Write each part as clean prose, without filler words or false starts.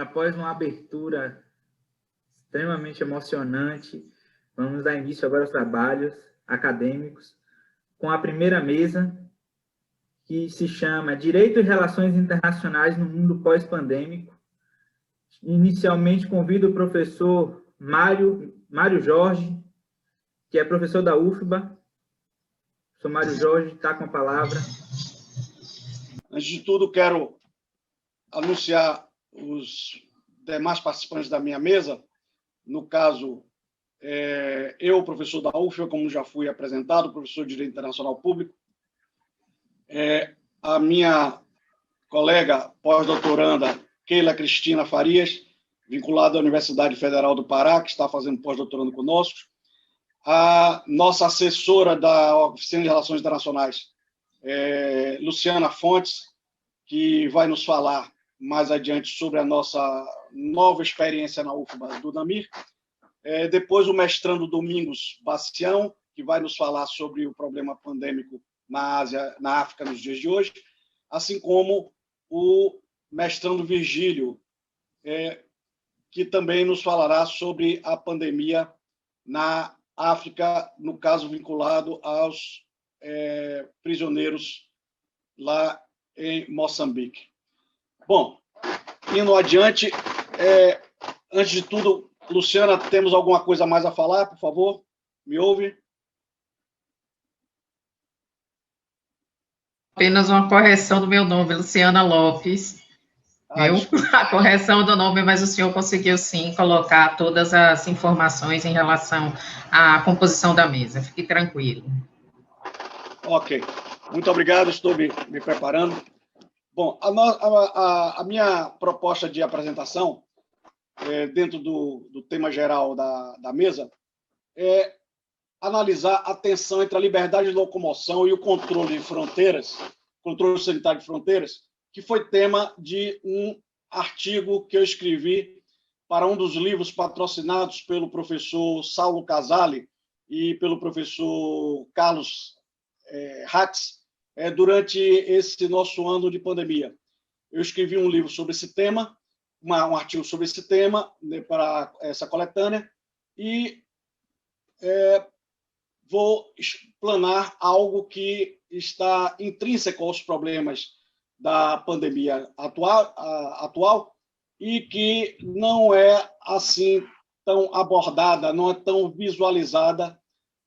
Após uma abertura extremamente emocionante, vamos dar início agora aos trabalhos acadêmicos com a primeira mesa, que se chama Direito e Relações Internacionais no Mundo Pós-Pandêmico. Inicialmente, convido o professor Mário Jorge, que é professor da UFBA. O professor Mário Jorge está com a palavra. Antes de tudo, quero anunciar os demais participantes da minha mesa. No caso, eu, professor da UFBA, como já fui apresentado, professor de Direito Internacional Público. A minha colega pós-doutoranda, Keila Cristina Farias, vinculada à Universidade Federal do Pará, que está fazendo pós-doutorando conosco. A nossa assessora da Oficina de Relações Internacionais, Luciana Fontes, que vai nos falar mais adiante sobre a nossa nova experiência na UFBA do NAMIR. Depois o mestrando Domingos Bastião, que vai nos falar sobre o problema pandêmico na Ásia, na África nos dias de hoje, assim como o mestrando Virgílio, que também nos falará sobre a pandemia na África, no caso vinculado aos prisioneiros lá em Moçambique. Bom, indo adiante, antes de tudo, Luciana, temos alguma coisa mais a falar, por favor? Me ouve? Apenas uma correção do meu nome, Luciana Lopes. Viu? A correção do nome, mas o senhor conseguiu, sim, colocar todas as informações em relação à composição da mesa. Fique tranquilo. Ok. Muito obrigado, estou me preparando. Bom, a minha proposta de apresentação, dentro do tema geral da mesa, é analisar a tensão entre a liberdade de locomoção e o controle de fronteiras, controle sanitário de fronteiras, que foi tema de um artigo que eu escrevi para um dos livros patrocinados pelo professor Saulo Casale e pelo professor Carlos Hatz, durante esse nosso ano de pandemia. Eu escrevi um livro sobre esse tema, um artigo sobre esse tema, né, para essa coletânea, e vou explanar algo que está intrínseco aos problemas da pandemia atual e que não é assim tão abordada, não é tão visualizada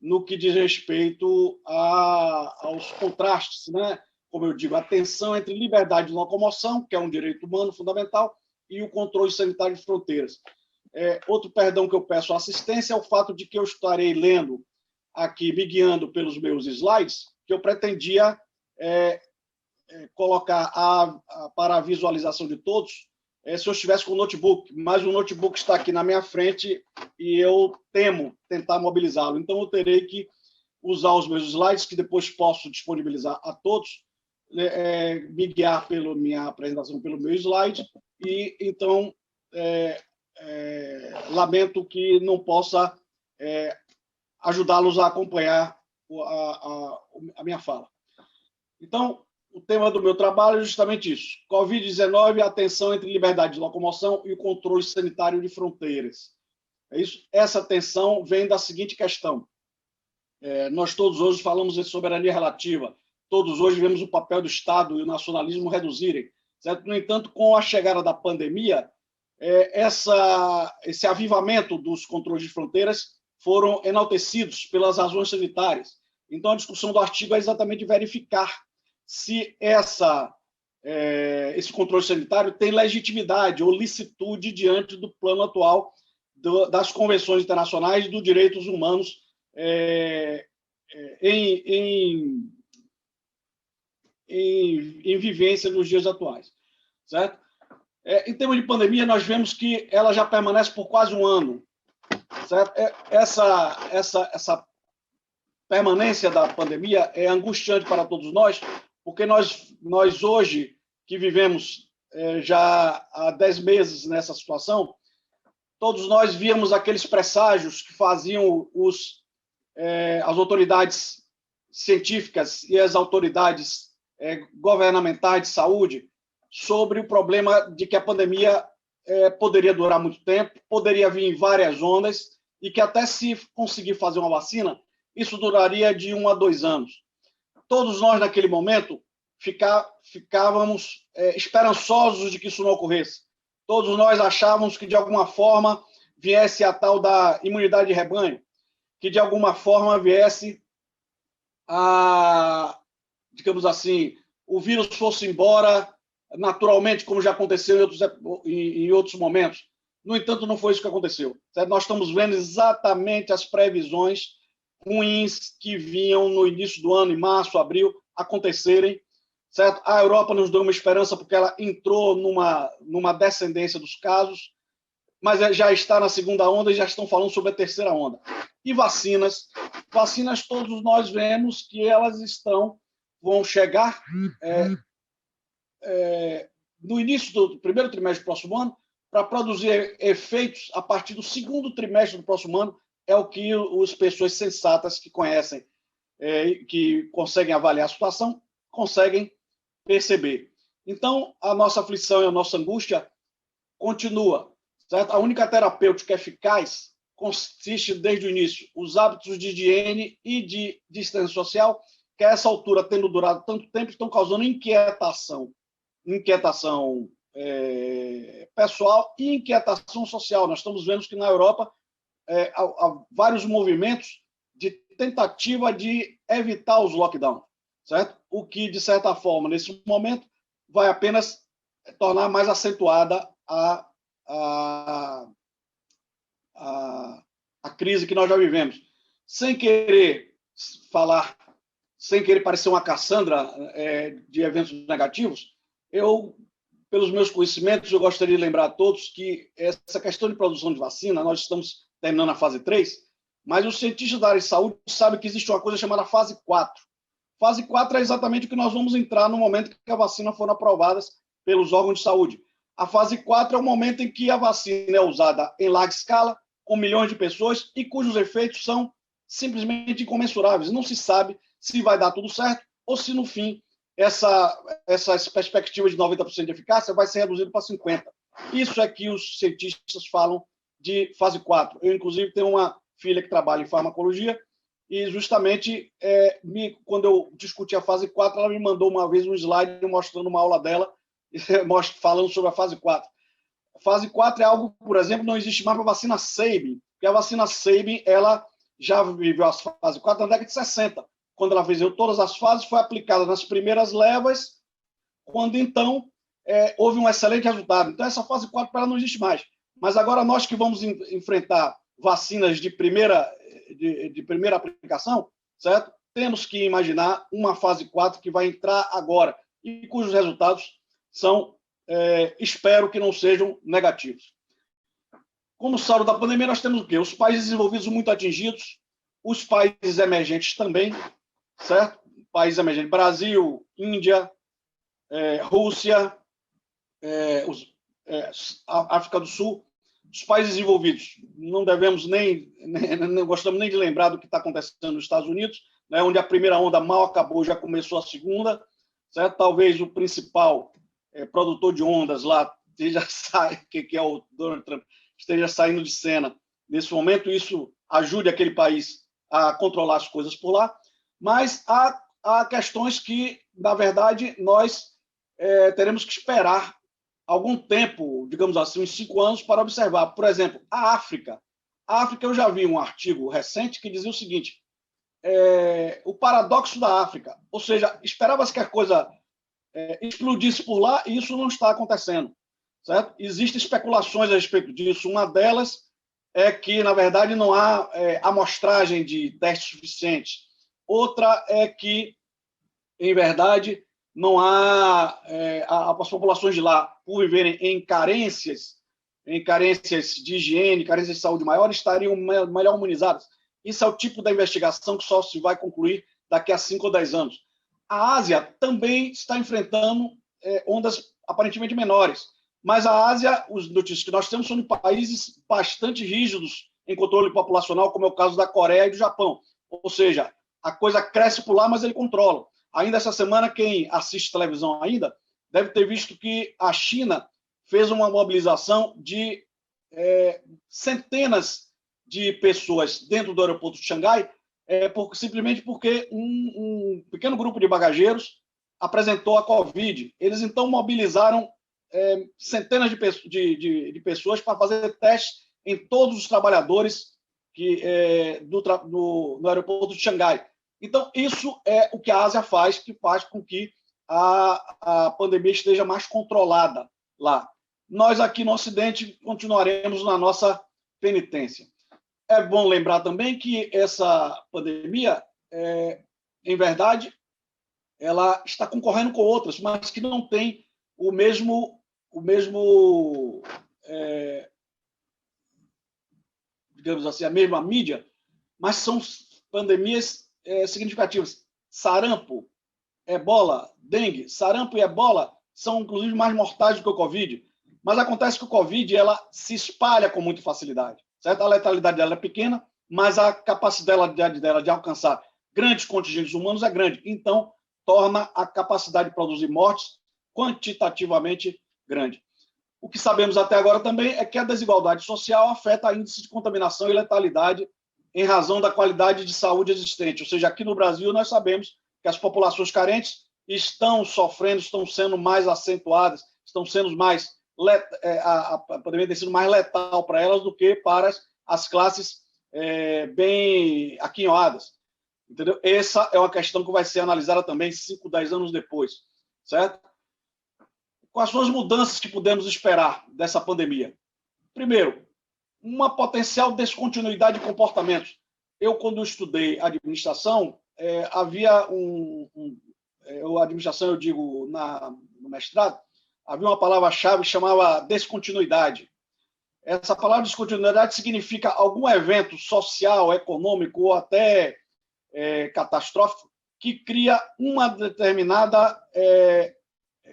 no que diz respeito aos contrastes, né? Como eu digo, a tensão entre liberdade de locomoção, que é um direito humano fundamental, e o controle sanitário de fronteiras. Outro perdão que eu peço à assistência é o fato de que eu estarei lendo aqui, me guiando pelos meus slides, que eu pretendia colocar para a visualização de todos, se eu estivesse com o notebook, mas o notebook está aqui na minha frente e eu temo tentar mobilizá-lo. Então, eu terei que usar os meus slides, que depois posso disponibilizar a todos, me guiar pela minha apresentação pelo meu slide, e então lamento que não possa ajudá-los a acompanhar a minha fala. Então, o tema do meu trabalho é justamente isso. Covid-19, a tensão entre liberdade de locomoção e o controle sanitário de fronteiras. É isso? Essa tensão vem da seguinte questão. Nós todos hoje falamos de soberania relativa. Todos hoje vemos o papel do Estado e o nacionalismo reduzirem. Certo? No entanto, com a chegada da pandemia, esse avivamento dos controles de fronteiras foram enaltecidos pelas razões sanitárias. Então, a discussão do artigo é exatamente verificar se esse controle sanitário tem legitimidade ou licitude diante do plano atual das convenções internacionais e dos direitos humanos em vivência nos dias atuais. Certo? Em termos de pandemia, nós vemos que ela já permanece por quase um ano. Certo? Essa permanência da pandemia é angustiante para todos nós, porque nós hoje, que vivemos já há 10 meses nessa situação, todos nós víamos aqueles presságios que faziam as autoridades científicas e as autoridades governamentais de saúde sobre o problema de que a pandemia poderia durar muito tempo, poderia vir em várias ondas, e que até se conseguir fazer uma vacina, isso duraria de 1 a 2 anos. Todos nós, naquele momento, ficávamos esperançosos de que isso não ocorresse. Todos nós achávamos que, de alguma forma, viesse a tal da imunidade de rebanho, que, de alguma forma, viesse a, digamos assim, o vírus fosse embora naturalmente, como já aconteceu em outros momentos. No entanto, não foi isso que aconteceu. Certo? Nós estamos vendo exatamente as previsões ruins que vinham no início do ano, em março, abril, acontecerem. Certo? A Europa nos deu uma esperança porque ela entrou numa descendência dos casos, mas já está na segunda onda e já estão falando sobre a terceira onda. E vacinas todos nós vemos que elas vão chegar no início do primeiro trimestre do próximo ano, para produzir efeitos a partir do segundo trimestre do próximo ano, é o que as pessoas sensatas que conhecem, que conseguem avaliar a situação, conseguem perceber. Então, a nossa aflição e a nossa angústia continua. Certo? A única terapêutica eficaz consiste, desde o início, os hábitos de higiene e de distância social, que a essa altura, tendo durado tanto tempo, estão causando inquietação pessoal e inquietação social. Nós estamos vendo que na Europa há vários movimentos de tentativa de evitar os lockdowns, certo? O que, de certa forma, nesse momento, vai apenas tornar mais acentuada a crise que nós já vivemos. Sem querer parecer uma Cassandra de eventos negativos, pelos meus conhecimentos, eu gostaria de lembrar a todos que essa questão de produção de vacina, nós estamos terminando a fase 3, mas os cientistas da área de saúde sabem que existe uma coisa chamada fase 4. Fase 4 é exatamente o que nós vamos entrar no momento que a vacina for aprovada pelos órgãos de saúde. A fase 4 é o momento em que a vacina é usada em larga escala, com milhões de pessoas, e cujos efeitos são simplesmente incomensuráveis. Não se sabe se vai dar tudo certo ou se, no fim, essas perspectivas de 90% de eficácia vai ser reduzido para 50%. Isso é que os cientistas falam de fase 4. Eu, inclusive, tenho uma filha que trabalha em farmacologia e, justamente, quando eu discuti a fase 4, ela me mandou uma vez um slide mostrando uma aula dela, falando sobre a fase 4. A fase 4 é algo, por exemplo, não existe mais para a vacina Sabin, porque a vacina Sabin ela já viveu a fase 4 na década de 60. Quando ela fez todas as fases, foi aplicada nas primeiras levas, quando, então, houve um excelente resultado. Então, essa fase 4 para ela não existe mais. Mas agora, nós que vamos enfrentar vacinas de primeira aplicação, certo? Temos que imaginar uma fase 4 que vai entrar agora e cujos resultados são, espero que não sejam negativos. Como saldo da pandemia, nós temos o quê? Os países desenvolvidos muito atingidos, os países emergentes também, certo? Países emergentes, Brasil, Índia, Rússia, África do Sul. Os países desenvolvidos, não gostamos nem de lembrar do que está acontecendo nos Estados Unidos, né, onde a primeira onda mal acabou, já começou a segunda, certo? Talvez o principal produtor de ondas lá, que é o Donald Trump, esteja saindo de cena nesse momento. Isso ajude aquele país a controlar as coisas por lá. Mas há questões que, na verdade, nós teremos que esperar algum tempo, digamos assim, uns 5 anos, para observar. Por exemplo, a África. A África, eu já vi um artigo recente que dizia o seguinte: o paradoxo da África. Ou seja, esperava-se que a coisa explodisse por lá e isso não está acontecendo. Certo? Existem especulações a respeito disso. Uma delas é que, na verdade, não há amostragem de testes suficientes. Outra é que, em verdade, não há as populações de lá, por viverem em carências de higiene, carências de saúde maior, estariam melhor imunizadas. Isso é o tipo da investigação que só se vai concluir daqui a 5 ou 10 anos. A Ásia também está enfrentando ondas aparentemente menores, mas a Ásia, os notícias que nós temos são de países bastante rígidos em controle populacional, como é o caso da Coreia e do Japão. Ou seja, a coisa cresce por lá, mas ele controla. Ainda essa semana, quem assiste televisão ainda deve ter visto que a China fez uma mobilização de centenas de pessoas dentro do aeroporto de Xangai, simplesmente porque um pequeno grupo de bagageiros apresentou a Covid. Eles, então, mobilizaram centenas de pessoas para fazer testes em todos os trabalhadores no aeroporto de Xangai. Então, isso é o que a Ásia faz, que faz com que a pandemia esteja mais controlada lá. Nós, aqui no Ocidente, continuaremos na nossa penitência. É bom lembrar também que essa pandemia, em verdade, ela está concorrendo com outras, mas que não tem o mesmo digamos assim, a mesma mídia, mas são pandemias significativas. Sarampo, ebola, dengue. Sarampo e ebola são, inclusive, mais mortais do que o Covid. Mas acontece que o Covid ela se espalha com muita facilidade. Certo? A letalidade dela é pequena, mas a capacidade dela de alcançar grandes contingentes humanos é grande. Então, torna a capacidade de produzir mortes quantitativamente grande. O que sabemos até agora também é que a desigualdade social afeta a índice de contaminação e letalidade em razão da qualidade de saúde existente. Ou seja, aqui no Brasil nós sabemos que as populações carentes estão sofrendo, estão sendo mais acentuadas, estão sendo mais a pandemia tem sido mais letal para elas do que para as classes bem aquinhoadas. Entendeu? Essa é uma questão que vai ser analisada também 5, 10 anos depois, certo? Quais são as mudanças que podemos esperar dessa pandemia? Primeiro, uma potencial descontinuidade de comportamentos. Eu, quando estudei administração, havia administração, eu digo, no mestrado, havia uma palavra-chave que chamava descontinuidade. Essa palavra descontinuidade significa algum evento social, econômico ou até catastrófico que cria uma determinada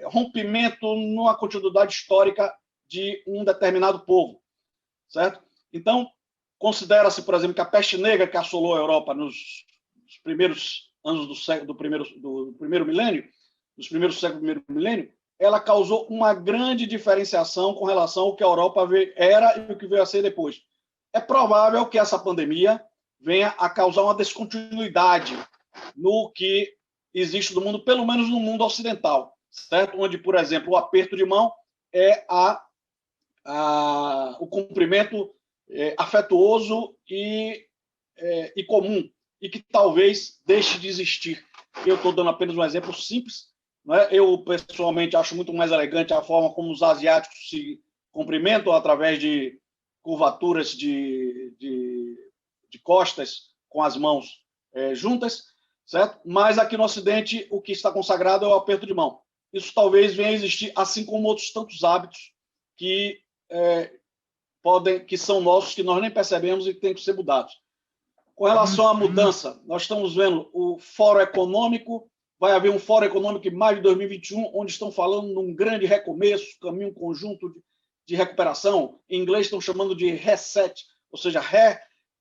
rompimento numa continuidade histórica de um determinado povo, certo? Então, considera-se, por exemplo, que a peste negra que assolou a Europa nos primeiros anos do primeiro milênio, nos primeiros séculos do primeiro milênio, ela causou uma grande diferenciação com relação ao que a Europa era e o que veio a ser depois. É provável que essa pandemia venha a causar uma descontinuidade no que existe no mundo, pelo menos no mundo ocidental, certo? Onde, por exemplo, o aperto de mão é o cumprimento afetuoso e comum, e que talvez deixe de existir. Eu estou dando apenas um exemplo simples. Né? Eu, pessoalmente, acho muito mais elegante a forma como os asiáticos se cumprimentam através de curvaturas de costas com as mãos juntas, certo? Mas aqui no Ocidente, o que está consagrado é o aperto de mão. Isso talvez venha a existir, assim como outros tantos hábitos que são nossos, que nós nem percebemos e que têm que ser mudados. Com relação à mudança, nós estamos vendo o Fórum Econômico, vai haver um Fórum Econômico em maio de 2021, onde estão falando num grande recomeço, caminho conjunto de recuperação. Em inglês estão chamando de reset, ou seja,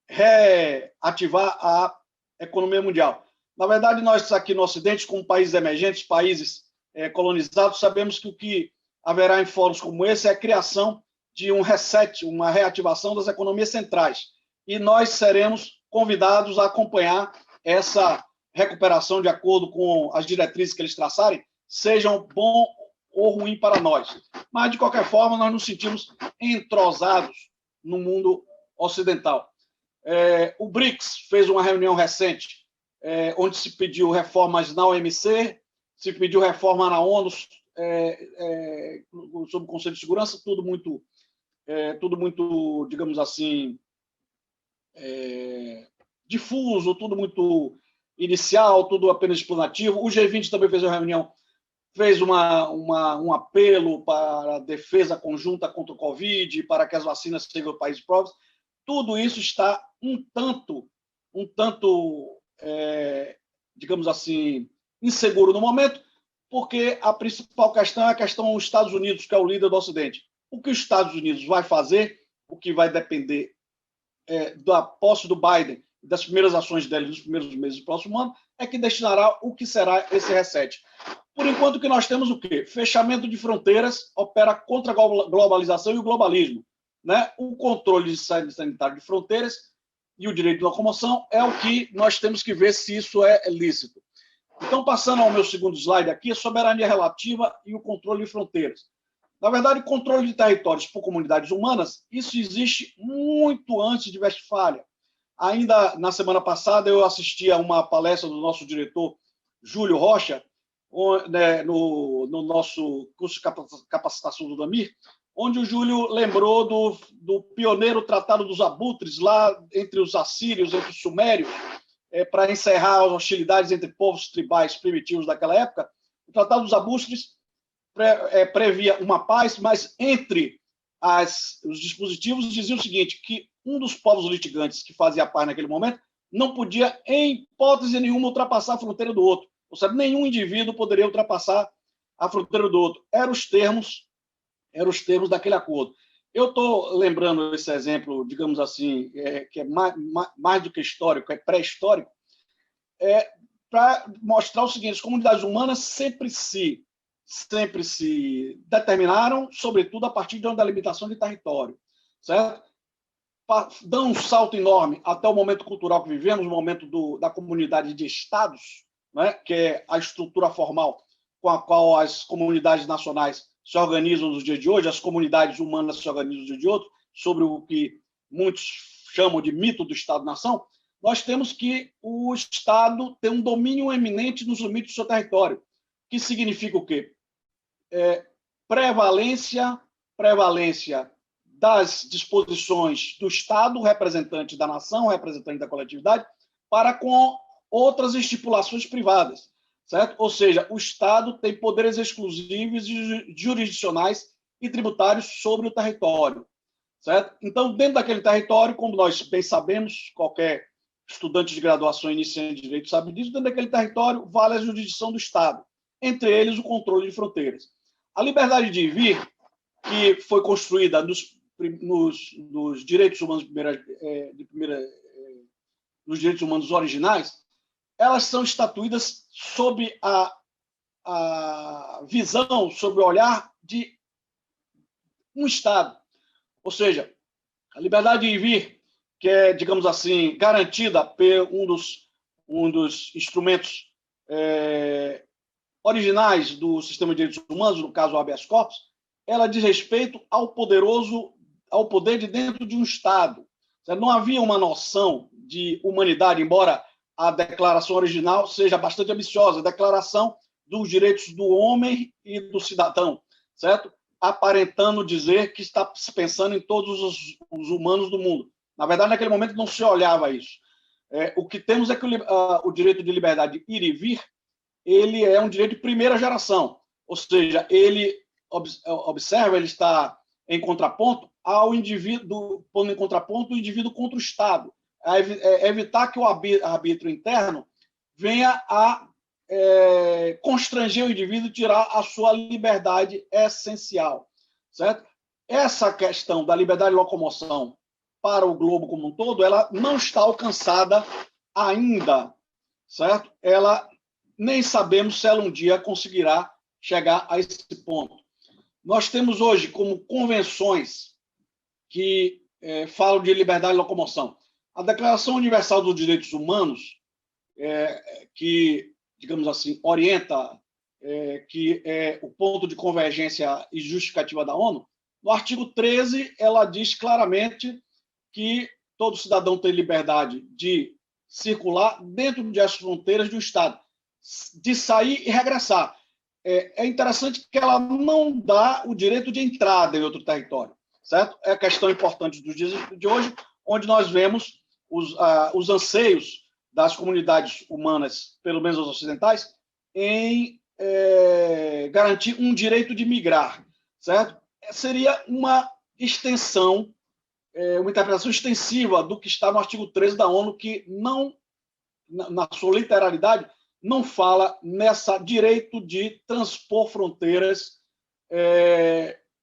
reativar a economia mundial. Na verdade, nós aqui no Ocidente, como países emergentes, países colonizados, sabemos que o que haverá em fóruns como esse é a criação de um reset, uma reativação das economias centrais. E nós seremos convidados a acompanhar essa recuperação de acordo com as diretrizes que eles traçarem, sejam bom ou ruim para nós. Mas, de qualquer forma, nós nos sentimos entrosados no mundo ocidental. O BRICS fez uma reunião recente onde se pediu reformas na OMC, se pediu reforma na ONU sob o Conselho de Segurança, tudo muito, digamos assim, difuso, tudo muito inicial, tudo apenas explanativo. O G20 também fez uma reunião, fez um apelo para a defesa conjunta contra o Covid, para que as vacinas sejam países provas. Tudo isso está um tanto, digamos assim, inseguro no momento, porque a principal questão é a questão dos Estados Unidos, que é o líder do Ocidente. O que os Estados Unidos vai fazer, o que vai depender da posse do Biden, das primeiras ações dele nos primeiros meses do próximo ano, é que destinará o que será esse reset. Por enquanto, que nós temos o quê? Fechamento de fronteiras opera contra a globalização e o globalismo. Né? O controle sanitário de fronteiras e o direito de locomoção é o que nós temos que ver se isso é lícito. Então, passando ao meu segundo slide aqui, a soberania relativa e o controle de fronteiras. Na verdade, controle de territórios por comunidades humanas, isso existe muito antes de Westfália. Ainda na semana passada, eu assisti a uma palestra do nosso diretor, Júlio Rocha, no nosso curso de capacitação do DAMIR, onde o Júlio lembrou do pioneiro Tratado dos Abutres, lá entre os assírios, entre os sumérios, para encerrar as hostilidades entre povos tribais primitivos daquela época. O Tratado dos Abutres previa uma paz, mas entre os dispositivos dizia o seguinte, que um dos povos litigantes que fazia paz naquele momento não podia, em hipótese nenhuma, ultrapassar a fronteira do outro. Ou seja, nenhum indivíduo poderia ultrapassar a fronteira do outro. Eram os termos daquele acordo. Eu estou lembrando esse exemplo, digamos assim, que é mais do que histórico, é pré-histórico, para mostrar o seguinte: as comunidades humanas sempre se determinaram, sobretudo a partir de uma delimitação de território, certo? Dão um salto enorme até o momento cultural que vivemos, o momento da comunidade de estados, né, que é a estrutura formal com a qual as comunidades nacionais se organizam nos dias de hoje, as comunidades humanas se organizam nos dias de hoje, sobre o que muitos chamam de mito do Estado-nação. Nós temos que o Estado tem um domínio eminente nos limites do seu território, que significa o quê? Prevalência das disposições do Estado, representante da nação, representante da coletividade, para com outras estipulações privadas, certo? Ou seja, o Estado tem poderes exclusivos jurisdicionais e tributários sobre o território, certo? Então, dentro daquele território, como nós bem sabemos, qualquer estudante de graduação iniciante de direito sabe disso, dentro daquele território vale a jurisdição do Estado, entre eles o controle de fronteiras. A liberdade de vir, que foi construída nos direitos humanos nos direitos humanos originais, elas são estatuídas sob a visão, sob o olhar de um Estado. Ou seja, a liberdade de vir, que é, digamos assim, garantida por um dos instrumentos originais do sistema de direitos humanos, no caso o habeas corpus, ela diz respeito ao poder de dentro de um Estado. Não havia uma noção de humanidade, embora a declaração original seja bastante ambiciosa, a declaração dos direitos do homem e do cidadão, certo? Aparentando dizer que está se pensando em todos os humanos do mundo. Na verdade, naquele momento não se olhava isso. O que temos é que o direito de liberdade de ir e vir, ele é um direito de primeira geração, ou seja, ele observa, ele está em contraponto ao indivíduo, pondo em contraponto o indivíduo contra o Estado, evitar que o arbítrio interno venha a constranger o indivíduo e tirar a sua liberdade essencial, certo? Essa questão da liberdade de locomoção para o globo como um todo, ela não está alcançada ainda, certo? Ela nem sabemos se ela um dia conseguirá chegar a esse ponto. Nós temos hoje como convenções que falam de liberdade de locomoção. A Declaração Universal dos Direitos Humanos, que, digamos assim, orienta, que é o ponto de convergência e justificativa da ONU, no artigo 13, ela diz claramente que todo cidadão tem liberdade de circular dentro das fronteiras do Estado, de sair e regressar. É interessante que ela não dá o direito de entrada em outro território, certo? É a questão importante dos dias de hoje, onde nós vemos os anseios das comunidades humanas, pelo menos os ocidentais, em garantir um direito de migrar, certo? Seria uma extensão, uma interpretação extensiva do que está no artigo 13 da ONU, que não, na sua literalidade, não fala nessa direito de transpor fronteiras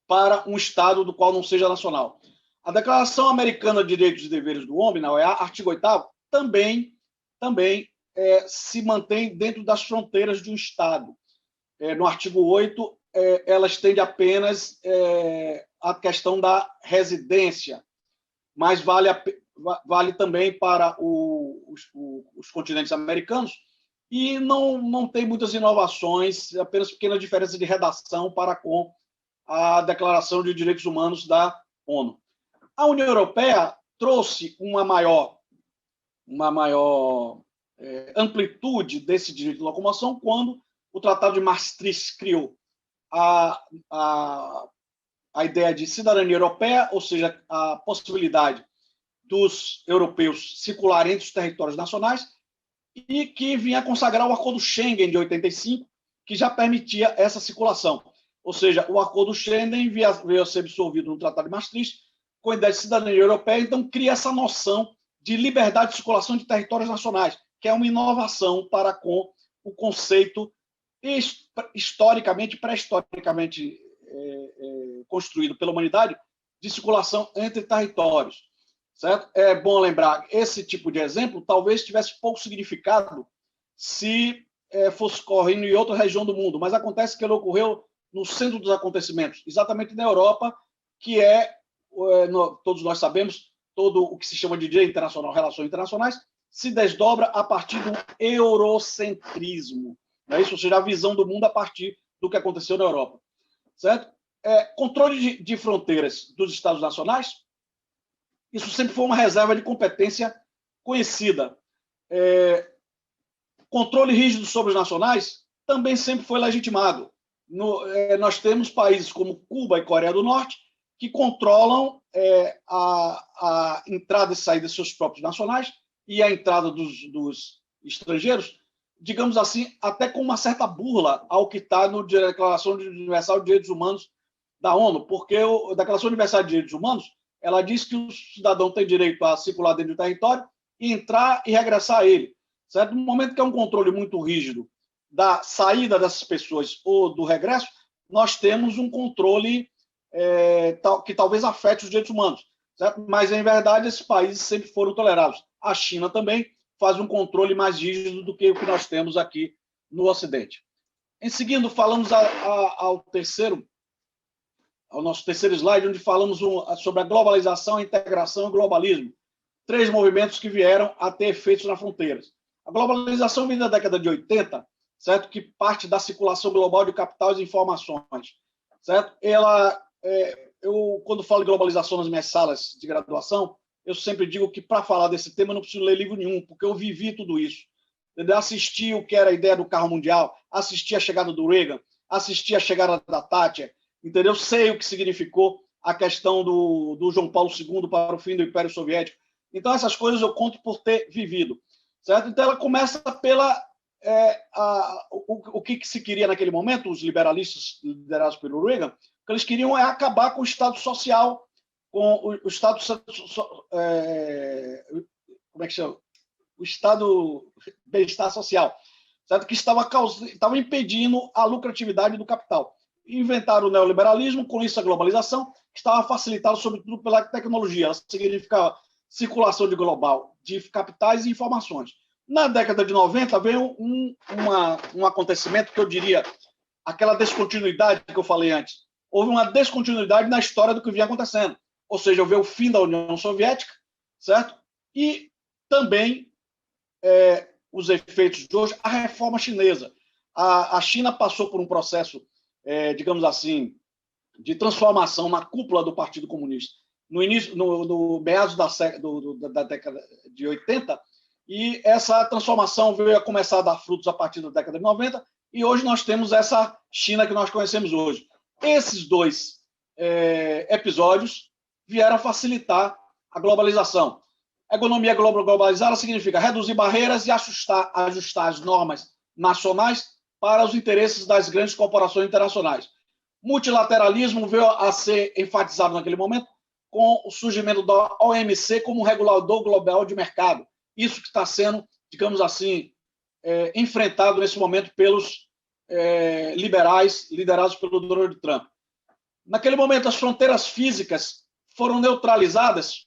para um Estado do qual não seja nacional. A Declaração Americana de Direitos e Deveres do Homem, na OEA, artigo 8º, também se mantém dentro das fronteiras de um Estado. no artigo 8, ela estende apenas a questão da residência, mas vale também para os continentes americanos, e não tem muitas inovações, apenas pequena diferença de redação para com a Declaração de Direitos Humanos da ONU. A União Europeia trouxe uma maior amplitude desse direito de locomoção quando o Tratado de Maastricht criou a ideia de cidadania europeia, ou seja, a possibilidade dos europeus circularem entre os territórios nacionais, e que vinha consagrar o Acordo Schengen de 85, que já permitia essa circulação. Ou seja, o Acordo Schengen veio a ser absorvido no Tratado de Maastricht com a ideia de cidadania europeia, então cria essa noção de liberdade de circulação de territórios nacionais, que é uma inovação para com o conceito historicamente, pré-historicamente construído pela humanidade de circulação entre territórios. Certo? É bom lembrar, esse tipo de exemplo talvez tivesse pouco significado se fosse ocorrendo em outra região do mundo, mas acontece que ele ocorreu no centro dos acontecimentos, exatamente na Europa, que todos nós sabemos, todo o que se chama de direito internacional, relações internacionais, se desdobra a partir do eurocentrismo. Não é isso? Ou seja, a visão do mundo a partir do que aconteceu na Europa. Certo? Controle de fronteiras dos Estados nacionais, isso sempre foi uma reserva de competência conhecida. Controle rígido sobre os nacionais também sempre foi legitimado. Nós temos países como Cuba e Coreia do Norte que controlam a entrada e saída de seus próprios nacionais e a entrada dos estrangeiros, digamos assim, até com uma certa burla ao que está na Declaração Universal de Direitos Humanos da ONU, porque a Declaração Universal de Direitos Humanos ela diz que o cidadão tem direito a circular dentro do território e entrar e regressar a ele. Certo? No momento que é um controle muito rígido da saída dessas pessoas ou do regresso, nós temos um controle que talvez afete os direitos humanos. Certo? Mas, em verdade, esses países sempre foram tolerados. A China também faz um controle mais rígido do que o que nós temos aqui no Ocidente. Em seguida, falamos ao nosso terceiro slide, onde falamos sobre a globalização, a integração e o globalismo. 3 movimentos que vieram a ter efeitos nas fronteiras. A globalização vem da década de 80, certo? Que parte da circulação global de capitais e informações. Certo? Eu, quando falo de globalização nas minhas salas de graduação, eu sempre digo que, para falar desse tema, eu não preciso ler livro nenhum, porque eu vivi tudo isso. Entendeu? Assisti o que era a ideia do carro mundial, assisti a chegada do Reagan, assisti a chegada da Thatcher, entendeu? Sei o que significou a questão do João Paulo II para o fim do Império Soviético. Então, essas coisas eu conto por ter vivido. Certo? Então, ela começa pela... o que se queria naquele momento, os liberalistas liderados pelo Reagan, o que eles queriam é acabar com o Estado social, com o Estado... como é que chama? O Estado bem-estar social, certo? Que estava impedindo a lucratividade do capital. Inventaram o neoliberalismo, com isso a globalização, que estava facilitada, sobretudo, pela tecnologia. Ela significava circulação global de capitais e informações. Na década de 90, veio um acontecimento que eu diria, aquela descontinuidade que eu falei antes. Houve uma descontinuidade na história do que vinha acontecendo. Ou seja, veio o fim da União Soviética, certo? E também os efeitos de hoje, a reforma chinesa. A China passou por um processo digamos assim, de transformação na cúpula do Partido Comunista no meados da década de 80, e essa transformação veio a começar a dar frutos a partir da década de 90, e hoje nós temos essa China que nós conhecemos hoje. Esses 2 episódios vieram a facilitar a globalização. A economia globalizada significa reduzir barreiras e ajustar as normas nacionais para os interesses das grandes corporações internacionais. Multilateralismo veio a ser enfatizado naquele momento com o surgimento da OMC como regulador global de mercado. Isso que está sendo, digamos assim, enfrentado nesse momento pelos liberais liderados pelo Donald Trump. Naquele momento, as fronteiras físicas foram neutralizadas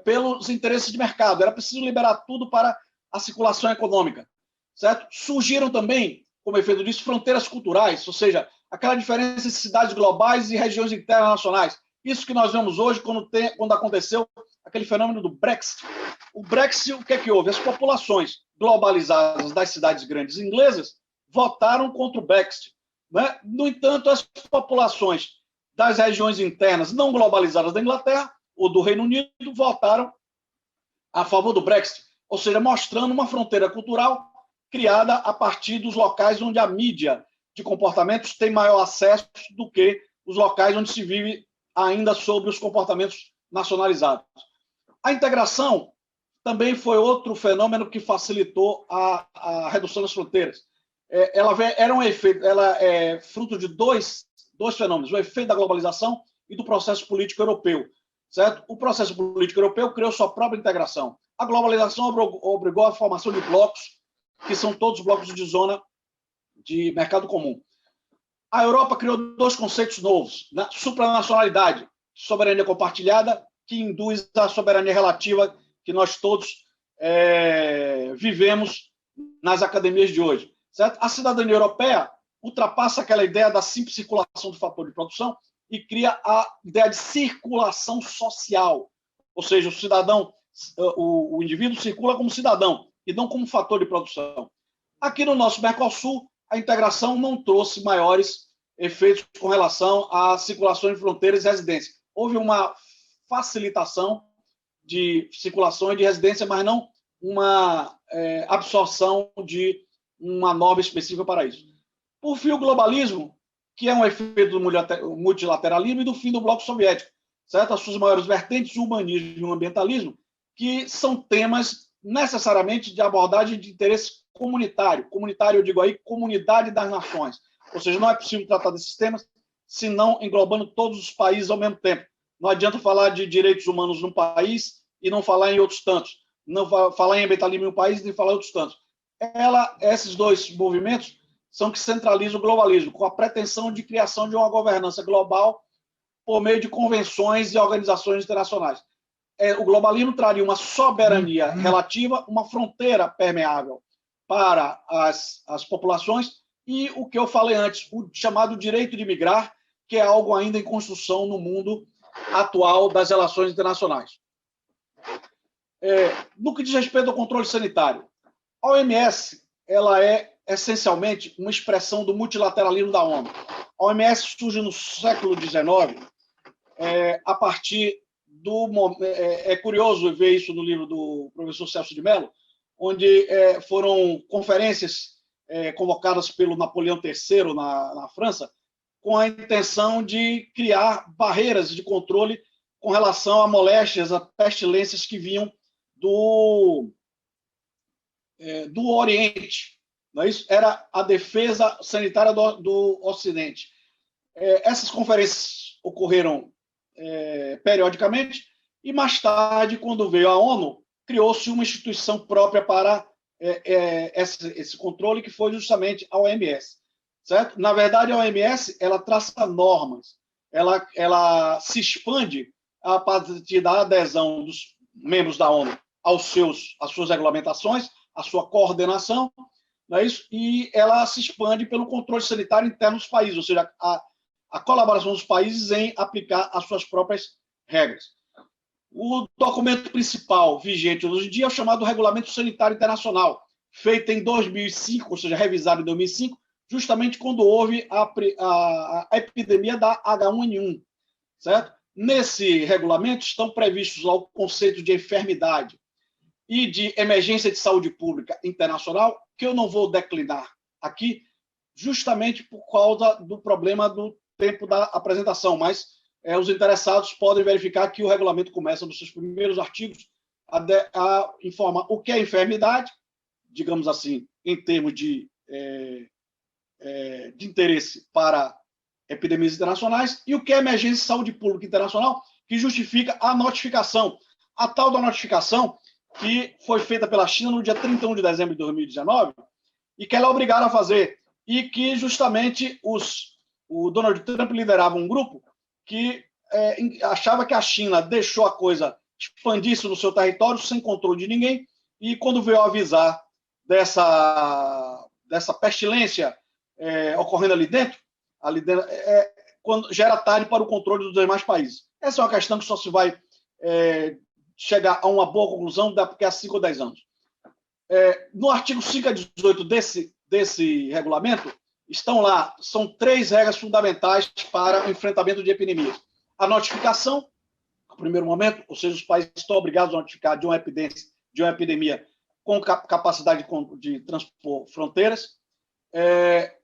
pelos interesses de mercado. Era preciso liberar tudo para a circulação econômica. Certo? Surgiram também como efeito disso, fronteiras culturais, ou seja, aquela diferença entre cidades globais e regiões internacionais. Isso que nós vemos hoje quando aconteceu aquele fenômeno do Brexit. O Brexit, o que é que houve? As populações globalizadas das cidades grandes inglesas votaram contra o Brexit, né? No entanto, as populações das regiões internas não globalizadas da Inglaterra ou do Reino Unido votaram a favor do Brexit, ou seja, mostrando uma fronteira cultural criada a partir dos locais onde a mídia de comportamentos tem maior acesso do que os locais onde se vive ainda sobre os comportamentos nacionalizados. A integração também foi outro fenômeno que facilitou a redução das fronteiras. Ela é fruto de dois fenômenos, o efeito da globalização e do processo político europeu. Certo? O processo político europeu criou sua própria integração. A globalização obrigou a formação de blocos, que são todos blocos de zona de mercado comum. A Europa criou dois conceitos novos, né? Supranacionalidade, soberania compartilhada, que induz a soberania relativa que nós todos vivemos nas academias de hoje. Certo? A cidadania europeia ultrapassa aquela ideia da simples circulação do fator de produção e cria a ideia de circulação social, ou seja, o indivíduo circula como cidadão e não como fator de produção. Aqui no nosso Mercosul, a integração não trouxe maiores efeitos com relação à circulação de fronteiras e residência. Houve uma facilitação de circulação e de residência, mas não uma absorção de uma norma específica para isso. Por fim, o globalismo, que é um efeito do multilateralismo e do fim do bloco soviético, certo? As suas maiores vertentes, o humanismo e o ambientalismo, que são temas necessariamente de abordagem de interesse comunitário. Comunitário, eu digo aí, comunidade das nações. Ou seja, não é possível tratar desses temas se não englobando todos os países ao mesmo tempo. Não adianta falar de direitos humanos num país e não falar em outros tantos. Não falar em ambientalismo em um país e nem falar em outros tantos. Esses dois movimentos são que centralizam o globalismo, com a pretensão de criação de uma governança global por meio de convenções e organizações internacionais. O globalismo traria uma soberania relativa, uma fronteira permeável para as populações e o que eu falei antes, o chamado direito de migrar, que é algo ainda em construção no mundo atual das relações internacionais. No que diz respeito ao controle sanitário, a OMS ela é essencialmente uma expressão do multilateralismo da ONU. A OMS surge no século XIX, a partir do... É curioso ver isso no livro do professor Celso de Mello, onde foram conferências convocadas pelo Napoleão III na França, com a intenção de criar barreiras de controle com relação a moléstias, a pestilências que vinham do Oriente. Não é isso? Era a defesa sanitária do Ocidente. Essas conferências ocorreram periodicamente e, mais tarde, quando veio a ONU, criou-se uma instituição própria para esse controle, que foi justamente a OMS. Certo? Na verdade, a OMS ela traça normas, ela se expande a partir da adesão dos membros da ONU às suas regulamentações, à sua coordenação, não é isso? E ela se expande pelo controle sanitário interno dos países, ou seja, a colaboração dos países em aplicar as suas próprias regras. O documento principal vigente hoje em dia é o chamado Regulamento Sanitário Internacional, feito em 2005, ou seja, revisado em 2005, justamente quando houve a epidemia da H1N1, certo? Nesse regulamento estão previstos lá o conceito de enfermidade e de emergência de saúde pública internacional, que eu não vou declinar aqui, justamente por causa do problema do tempo da apresentação, mas os interessados podem verificar que o regulamento começa nos seus primeiros artigos a informar o que é enfermidade, digamos assim, em termos de interesse para epidemias internacionais, e o que é emergência de saúde pública internacional, que justifica a notificação. A tal da notificação que foi feita pela China no dia 31 de dezembro de 2019 e que ela é obrigada a fazer, e que justamente o Donald Trump liderava um grupo que achava que a China deixou a coisa expandir-se no seu território sem controle de ninguém, e quando veio avisar dessa dessa pestilência ocorrendo ali dentro quando já era tarde para o controle dos demais países. Essa é uma questão que só se vai chegar a uma boa conclusão daqui a 5 ou 10 anos. No artigo 5 a 18 desse regulamento, estão lá, são 3 regras fundamentais para o enfrentamento de epidemias. A notificação, no primeiro momento, ou seja, os países estão obrigados a notificar de uma epidemia com capacidade de transpor fronteiras.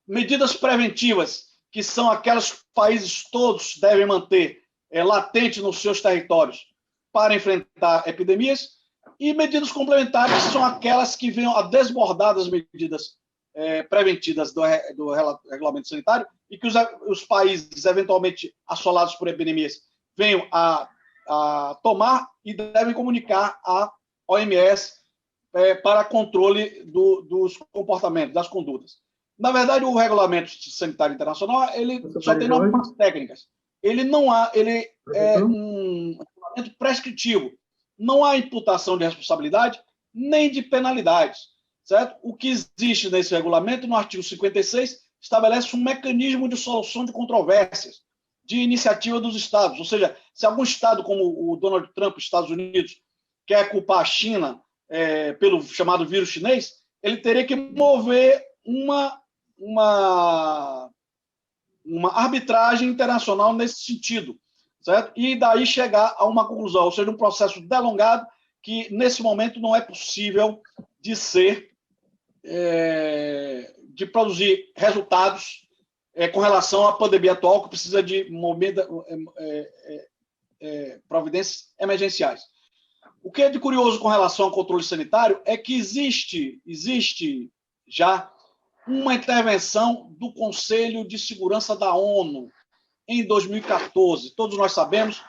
Medidas preventivas, que são aquelas que os países todos devem manter latente nos seus territórios para enfrentar epidemias, e medidas complementares, que são aquelas que venham a desbordar das medidas preventivas do regulamento sanitário, e que os países eventualmente assolados por epidemias venham a tomar e devem comunicar à OMS para controle dos comportamentos, das condutas. Na verdade, o Regulamento Sanitário Internacional ele só tem normas técnicas. Ele é um regulamento prescritivo. Não há imputação de responsabilidade nem de penalidades. Certo? O que existe nesse regulamento, no artigo 56, estabelece um mecanismo de solução de controvérsias, de iniciativa dos Estados. Ou seja, se algum Estado, como o Donald Trump, Estados Unidos, quer culpar a China pelo chamado vírus chinês, ele teria que mover uma arbitragem internacional nesse sentido, certo? E daí chegar a uma conclusão, ou seja, um processo delongado que, nesse momento, não é possível de produzir resultados com relação à pandemia atual, que precisa de providências emergenciais. O que é de curioso com relação ao controle sanitário é que existe já uma intervenção do Conselho de Segurança da ONU em 2014. Todos nós sabemos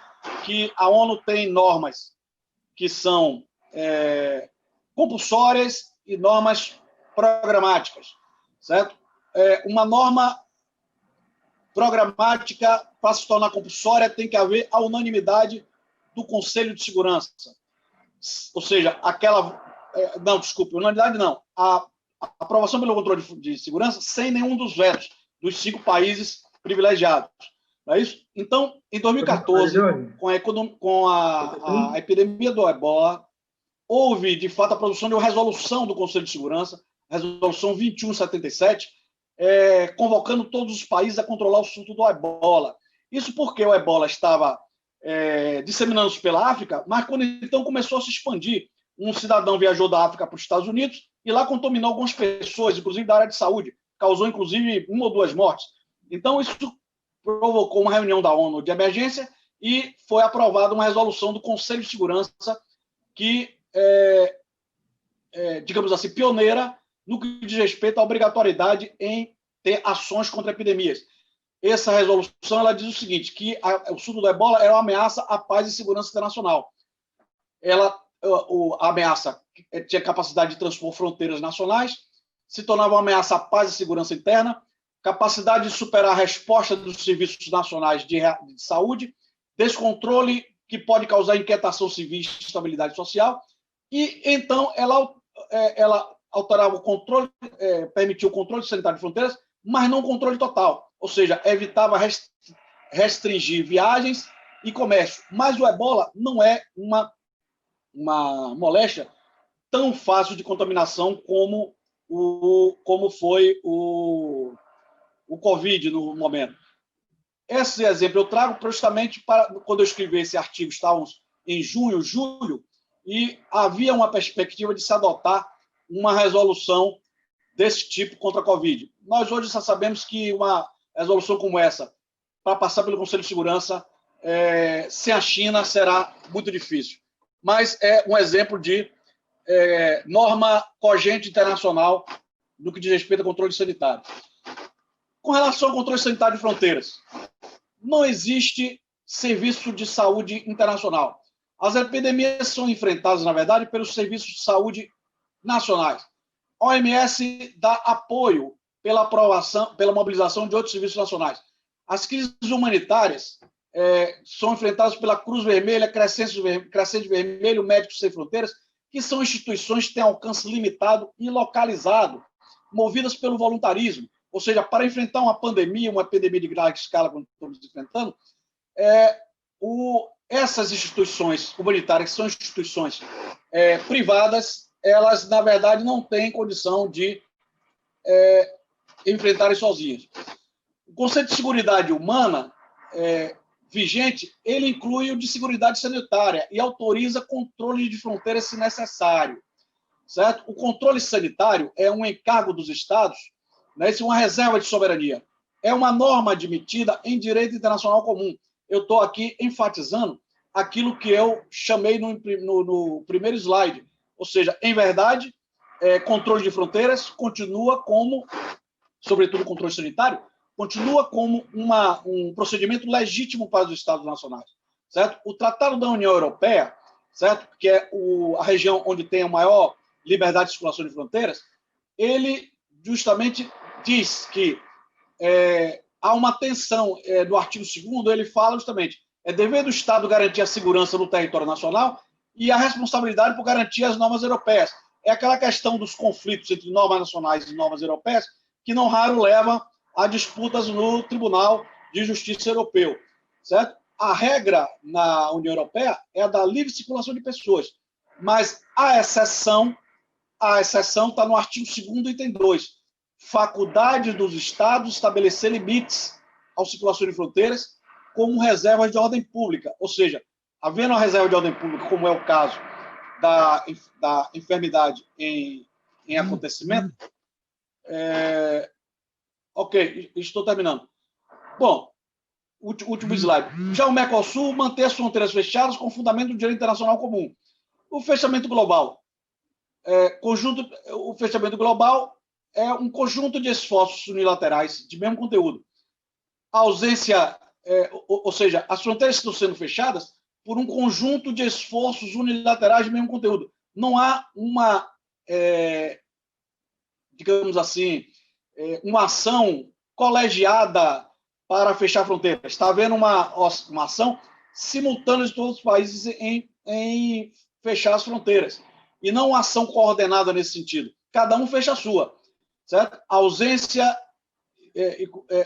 que a ONU tem normas que são compulsórias e normas programáticas, certo? Uma norma programática, para se tornar compulsória, tem que haver a unanimidade do Conselho de Segurança. Ou seja, unanimidade não. A aprovação pelo controle de segurança sem nenhum dos vetos dos 5 países privilegiados. Não é isso? Então, em 2014, com a epidemia do Ebola, houve, de fato, a produção de uma resolução do Conselho de Segurança, resolução 2177, convocando todos os países a controlar o surto do Ebola. Isso porque o Ebola estava disseminando-se pela África, mas quando então começou a se expandir, um cidadão viajou da África para os Estados Unidos e lá contaminou algumas pessoas, inclusive da área de saúde, causou inclusive 1 ou 2 mortes. Então isso provocou uma reunião da ONU de emergência e foi aprovada uma resolução do Conselho de Segurança que digamos assim, pioneira no que diz respeito à obrigatoriedade em ter ações contra epidemias. Essa resolução ela diz o seguinte, que o surto do Ebola era uma ameaça à paz e segurança internacional. A ameaça tinha capacidade de transpor fronteiras nacionais, se tornava uma ameaça à paz e segurança interna, capacidade de superar a resposta dos serviços nacionais de saúde, descontrole que pode causar inquietação civil e instabilidade social, e então ela alterava o controle, permitiu o controle sanitário de fronteiras, mas não o controle total, ou seja, evitava restringir viagens e comércio. Mas o Ebola não é uma moléstia tão fácil de contaminação como foi o Covid no momento. Esse exemplo eu trago justamente para quando eu escrevi esse artigo, estávamos em junho, julho, e havia uma perspectiva de se adotar uma resolução desse tipo contra a Covid. Nós hoje já sabemos que uma resolução como essa, para passar pelo Conselho de Segurança, sem a China, será muito difícil. Mas é um exemplo de norma cogente internacional no que diz respeito ao controle sanitário. Com relação ao controle sanitário de fronteiras, não existe serviço de saúde internacional. As epidemias são enfrentadas, na verdade, pelos serviços de saúde nacionais. A OMS dá apoio pela mobilização de outros serviços nacionais. As crises humanitárias são enfrentadas pela Cruz Vermelha, Crescente Vermelho, Médicos Sem Fronteiras, que são instituições que têm alcance limitado e localizado movidas pelo voluntarismo. Ou seja, para enfrentar uma epidemia de grande escala, como estamos enfrentando, essas instituições humanitárias, que são instituições privadas, elas, na verdade, não têm condição de enfrentarem sozinhas. O conceito de seguridade humana vigente, ele inclui o de seguridade sanitária e autoriza controle de fronteiras se necessário. Certo? O controle sanitário é um encargo dos Estados, né? Isso é uma reserva de soberania. É uma norma admitida em direito internacional comum. Eu estou aqui enfatizando aquilo que eu chamei no primeiro slide. Ou seja, em verdade, controle de fronteiras continua como, sobretudo controle sanitário, continua como um procedimento legítimo para os Estados nacionais. Certo? O Tratado da União Europeia, certo? Que é a região onde tem a maior liberdade de circulação de fronteiras, ele justamente diz que há uma tensão do artigo 2º, ele fala justamente, é dever do Estado garantir a segurança no território nacional e a responsabilidade por garantir as normas europeias. É aquela questão dos conflitos entre normas nacionais e normas europeias, que não raro leva a disputas no Tribunal de Justiça Europeu. Certo? A regra na União Europeia é a da livre circulação de pessoas, mas a exceção está no artigo 2º, item 2. Faculdade dos Estados estabelecer limites à circulação de fronteiras como reservas de ordem pública. Ou seja, havendo uma reserva de ordem pública, como é o caso da enfermidade em acontecimento. Ok, estou terminando. Bom, último slide. Já o Mercosul mantém as fronteiras fechadas com fundamento do direito internacional comum. O fechamento global. O fechamento global é um conjunto de esforços unilaterais de mesmo conteúdo. A ausência, ou seja, as fronteiras estão sendo fechadas por um conjunto de esforços unilaterais de mesmo conteúdo. Não há digamos assim, uma ação colegiada para fechar fronteiras. Está havendo uma ação simultânea de todos os países em fechar as fronteiras. E não uma ação coordenada nesse sentido. Cada um fecha a sua. Certo? A ausência...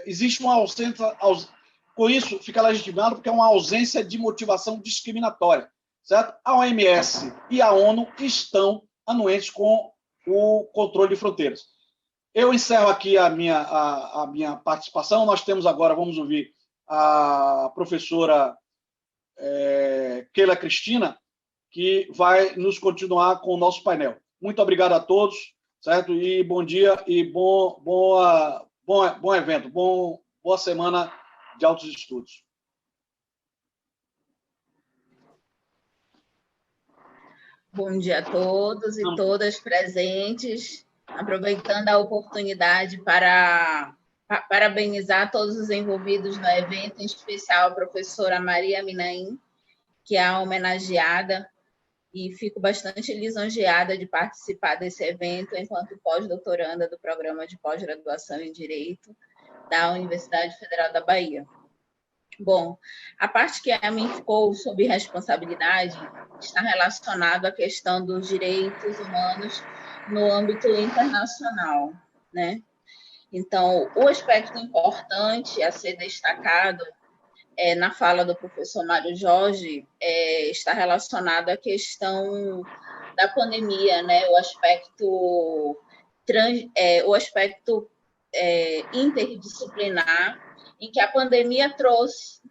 existe uma ausência... Com isso, fica legitimado porque é uma ausência de motivação discriminatória. Certo? A OMS e a ONU estão anuentes com o controle de fronteiras. Eu encerro aqui a minha participação. Nós temos agora, vamos ouvir a professora Keila Cristina, que vai nos continuar com o nosso painel. Muito obrigado a todos, certo? E bom dia e bom evento, boa semana de altos estudos. Bom dia a todos e todas presentes. Aproveitando a oportunidade para parabenizar todos os envolvidos no evento, em especial a professora Maria Minaim, que é a homenageada, e fico bastante lisonjeada de participar desse evento enquanto pós-doutoranda do programa de pós-graduação em Direito da Universidade Federal da Bahia. Bom, a parte que a mim ficou sob responsabilidade está relacionada à questão dos direitos humanos no âmbito internacional, né? Então, o aspecto importante a ser destacado na fala do professor Mário Jorge está relacionado à questão da pandemia, né? O aspecto interdisciplinar em que a pandemia trouxe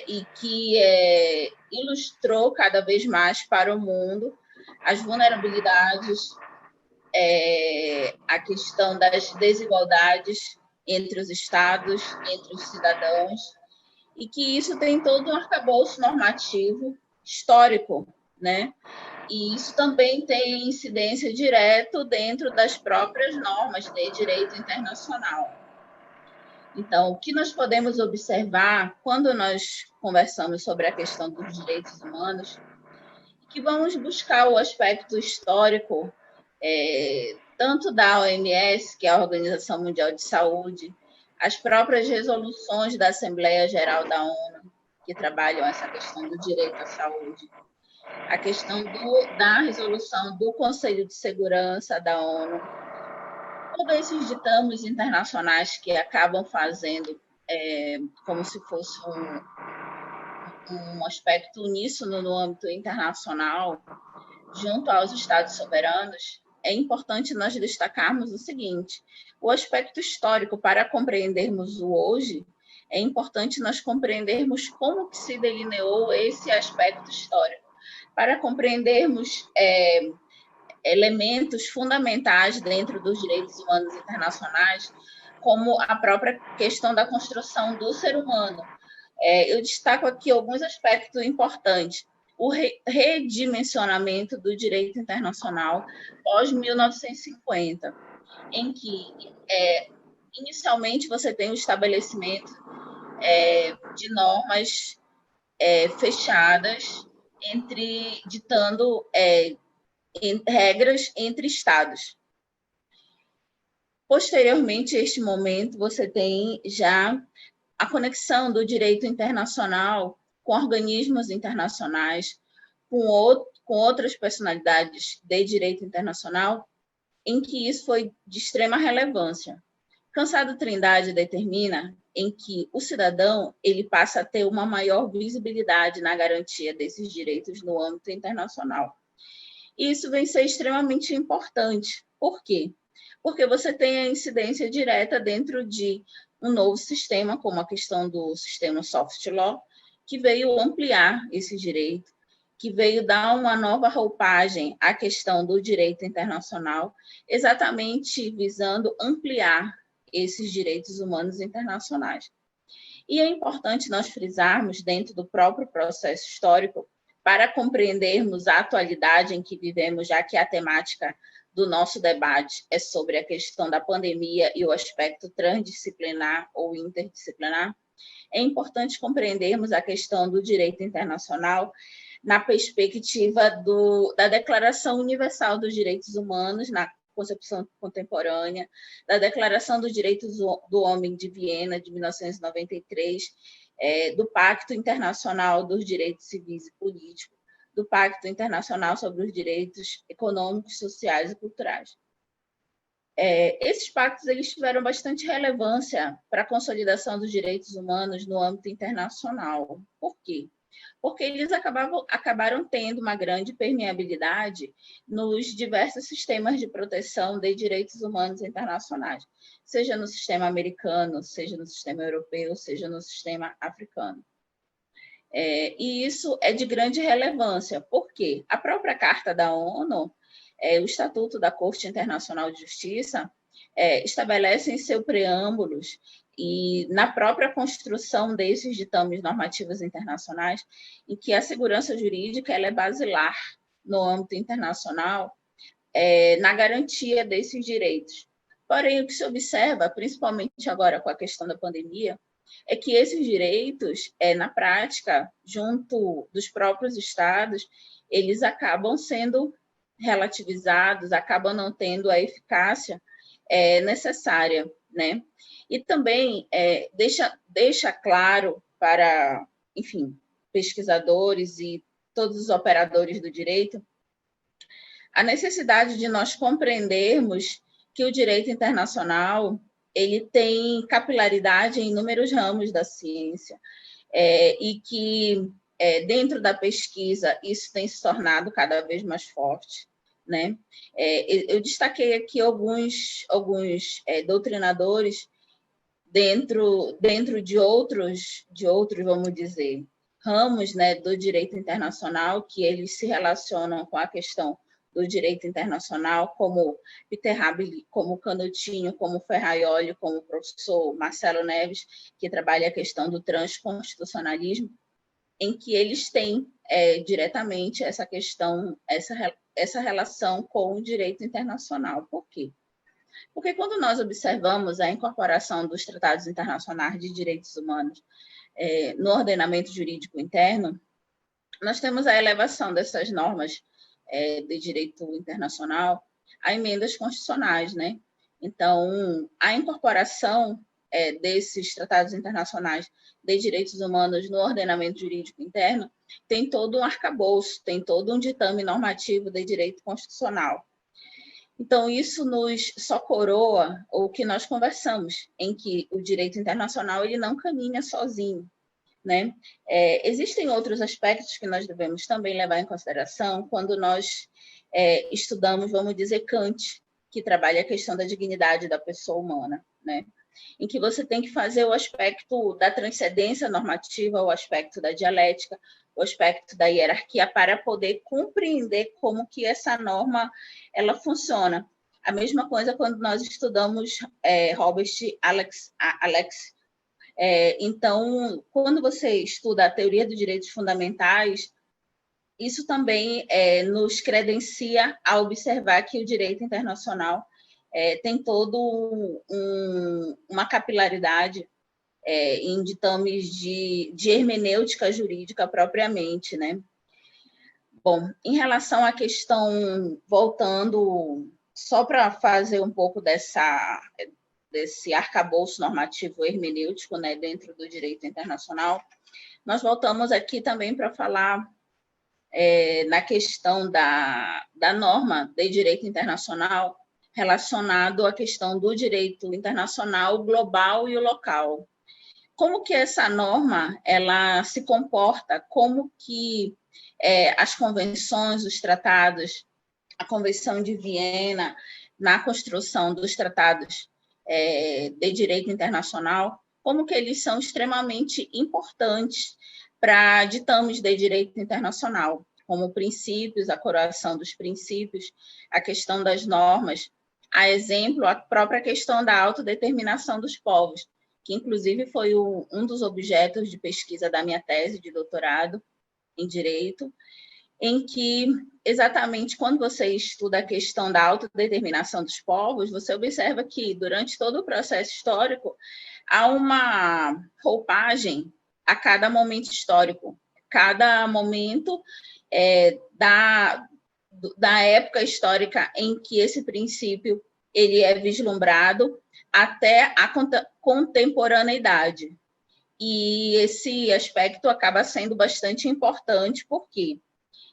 e que ilustrou cada vez mais para o mundo as vulnerabilidades, a questão das desigualdades entre os estados, entre os cidadãos, e que isso tem todo um arcabouço normativo histórico, né? E isso também tem incidência direta dentro das próprias normas de direito internacional. Então, o que nós podemos observar quando nós conversamos sobre a questão dos direitos humanos, é que vamos buscar o aspecto histórico, tanto da OMS, que é a Organização Mundial de Saúde, as próprias resoluções da Assembleia Geral da ONU, que trabalham essa questão do direito à saúde, a questão da resolução do Conselho de Segurança da ONU, Todos esses ditames internacionais que acabam fazendo como se fosse um aspecto uníssono no âmbito internacional, junto aos Estados soberanos, é importante nós destacarmos o seguinte: o aspecto histórico, para compreendermos o hoje, é importante nós compreendermos como que se delineou esse aspecto histórico, para compreendermos elementos fundamentais dentro dos direitos humanos internacionais, como a própria questão da construção do ser humano. Eu destaco aqui alguns aspectos importantes. O redimensionamento do direito internacional pós-1950, em que, inicialmente, você tem o estabelecimento de normas fechadas, ditando regras entre Estados. Posteriormente a este momento, você tem já a conexão do direito internacional com organismos internacionais, com outras personalidades de direito internacional, em que isso foi de extrema relevância. Cansado Trindade determina em que o cidadão ele passa a ter uma maior visibilidade na garantia desses direitos no âmbito internacional. E isso vem ser extremamente importante. Por quê? Porque você tem a incidência direta dentro de um novo sistema, como a questão do sistema soft law, que veio ampliar esse direito, que veio dar uma nova roupagem à questão do direito internacional, exatamente visando ampliar esses direitos humanos internacionais. E é importante nós frisarmos, dentro do próprio processo histórico, para compreendermos a atualidade em que vivemos, já que a temática do nosso debate é sobre a questão da pandemia e o aspecto transdisciplinar ou interdisciplinar, é importante compreendermos a questão do direito internacional na perspectiva da Declaração Universal dos Direitos Humanos, na concepção contemporânea, da Declaração dos Direitos do Homem de Viena, de 1993, do Pacto Internacional dos Direitos Civis e Políticos, do Pacto Internacional sobre os Direitos Econômicos, Sociais e Culturais. Esses pactos eles tiveram bastante relevância para a consolidação dos direitos humanos no âmbito internacional. Por quê? Porque eles acabaram tendo uma grande permeabilidade nos diversos sistemas de proteção de direitos humanos internacionais, seja no sistema americano, seja no sistema europeu, seja no sistema africano. E isso é de grande relevância, porque a própria Carta da ONU, o Estatuto da Corte Internacional de Justiça, estabelece em seus preâmbulos e na própria construção desses ditames normativos internacionais, em que a segurança jurídica ela é basilar no âmbito internacional, na garantia desses direitos. Porém, o que se observa, principalmente agora com a questão da pandemia, é que esses direitos, na prática, junto dos próprios estados, eles acabam sendo relativizados, acabam não tendo a eficácia necessária, né? E também deixa claro para, enfim, pesquisadores e todos os operadores do direito a necessidade de nós compreendermos que o direito internacional ele tem capilaridade em inúmeros ramos da ciência e que dentro da pesquisa isso tem se tornado cada vez mais forte, né? Eu destaquei aqui alguns doutrinadores dentro de outros, vamos dizer, ramos, né, do direito internacional que eles se relacionam com a questão do direito internacional, como Peter Habili, como Canutinho, como Ferraioli, como o professor Marcelo Neves, que trabalha a questão do transconstitucionalismo, em que eles têm diretamente essa questão, essa relação com o direito internacional. Por quê? Porque quando nós observamos a incorporação dos tratados internacionais de direitos humanos no ordenamento jurídico interno, nós temos a elevação dessas normas de direito internacional a emendas constitucionais, né? Então, a incorporação desses tratados internacionais de direitos humanos no ordenamento jurídico interno tem todo um arcabouço, tem todo um ditame normativo de direito constitucional. Então, isso só coroa o que nós conversamos, em que o direito internacional ele não caminha sozinho, né? Existem outros aspectos que nós devemos também levar em consideração quando nós estudamos, vamos dizer, Kant, que trabalha a questão da dignidade da pessoa humana, né? Em que você tem que fazer o aspecto da transcendência normativa, o aspecto da dialética, o aspecto da hierarquia, para poder compreender como que essa norma ela funciona. A mesma coisa quando nós estudamos Robert Alex. Então, quando você estuda a teoria dos direitos fundamentais, isso também nos credencia a observar que o direito internacional tem todo uma capilaridade em ditames de hermenêutica jurídica propriamente, né? Bom, em relação à questão, voltando, só para fazer um pouco desse arcabouço normativo hermenêutico, né, dentro do direito internacional, nós voltamos aqui também para falar na questão da norma de direito internacional relacionado à questão do direito internacional global e o local. Como que essa norma ela se comporta, como que as convenções, os tratados, a Convenção de Viena, na construção dos tratados de direito internacional, como que eles são extremamente importantes para ditames de direito internacional, como princípios, a coroação dos princípios, a questão das normas, a exemplo, a própria questão da autodeterminação dos povos, que inclusive foi um dos objetos de pesquisa da minha tese de doutorado em Direito, em que, exatamente quando você estuda a questão da autodeterminação dos povos, você observa que, durante todo o processo histórico, há uma roupagem a cada momento histórico, cada momento da época histórica em que esse princípio ele é vislumbrado até a contemporaneidade. E esse aspecto acaba sendo bastante importante, porque,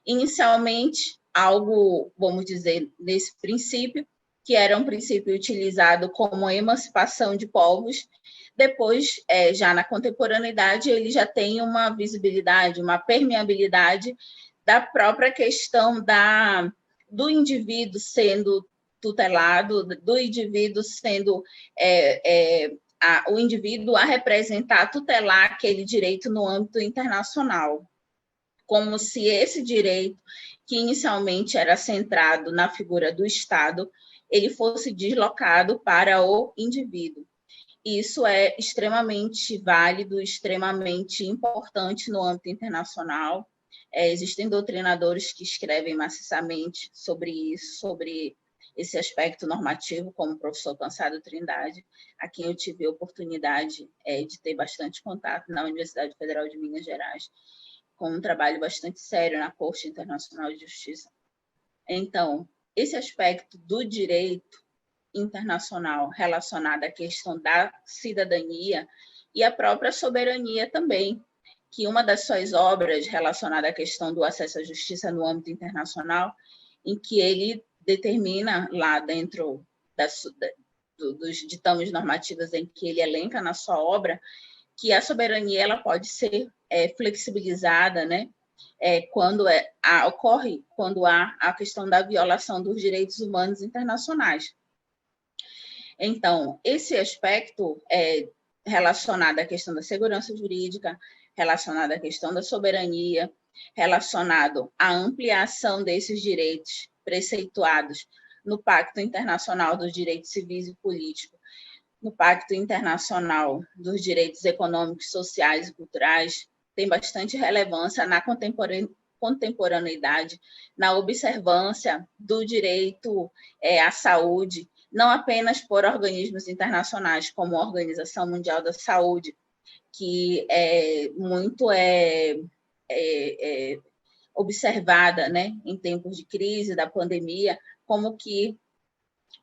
inicialmente, algo, vamos dizer, nesse princípio, que era um princípio utilizado como emancipação de povos, depois, já na contemporaneidade, ele já tem uma visibilidade, uma permeabilidade da própria questão do indivíduo sendo tutelado, do indivíduo sendo o indivíduo a representar, tutelar aquele direito no âmbito internacional, como se esse direito, que inicialmente era centrado na figura do Estado, ele fosse deslocado para o indivíduo. Isso é extremamente válido, extremamente importante no âmbito internacional. Existem doutrinadores que escrevem maciçamente sobre isso, sobre esse aspecto normativo, como o professor Cansado Trindade, a quem eu tive a oportunidade de ter bastante contato na Universidade Federal de Minas Gerais, com um trabalho bastante sério na Corte Internacional de Justiça. Então, esse aspecto do direito internacional relacionado à questão da cidadania e a própria soberania também, que uma das suas obras relacionada à questão do acesso à justiça no âmbito internacional, em que ele determina lá dentro dos ditames normativos em que ele elenca na sua obra, que a soberania ela pode ser flexibilizada, né? Ocorre quando há a questão da violação dos direitos humanos internacionais. Então, esse aspecto relacionado à questão da segurança jurídica, relacionado à questão da soberania, relacionado à ampliação desses direitos preceituados no Pacto Internacional dos Direitos Civis e Políticos, no Pacto Internacional dos Direitos Econômicos, Sociais e Culturais, tem bastante relevância na contemporaneidade, na observância do direito à saúde, não apenas por organismos internacionais, como a Organização Mundial da Saúde, que muito observada, né, em tempos de crise, da pandemia, como que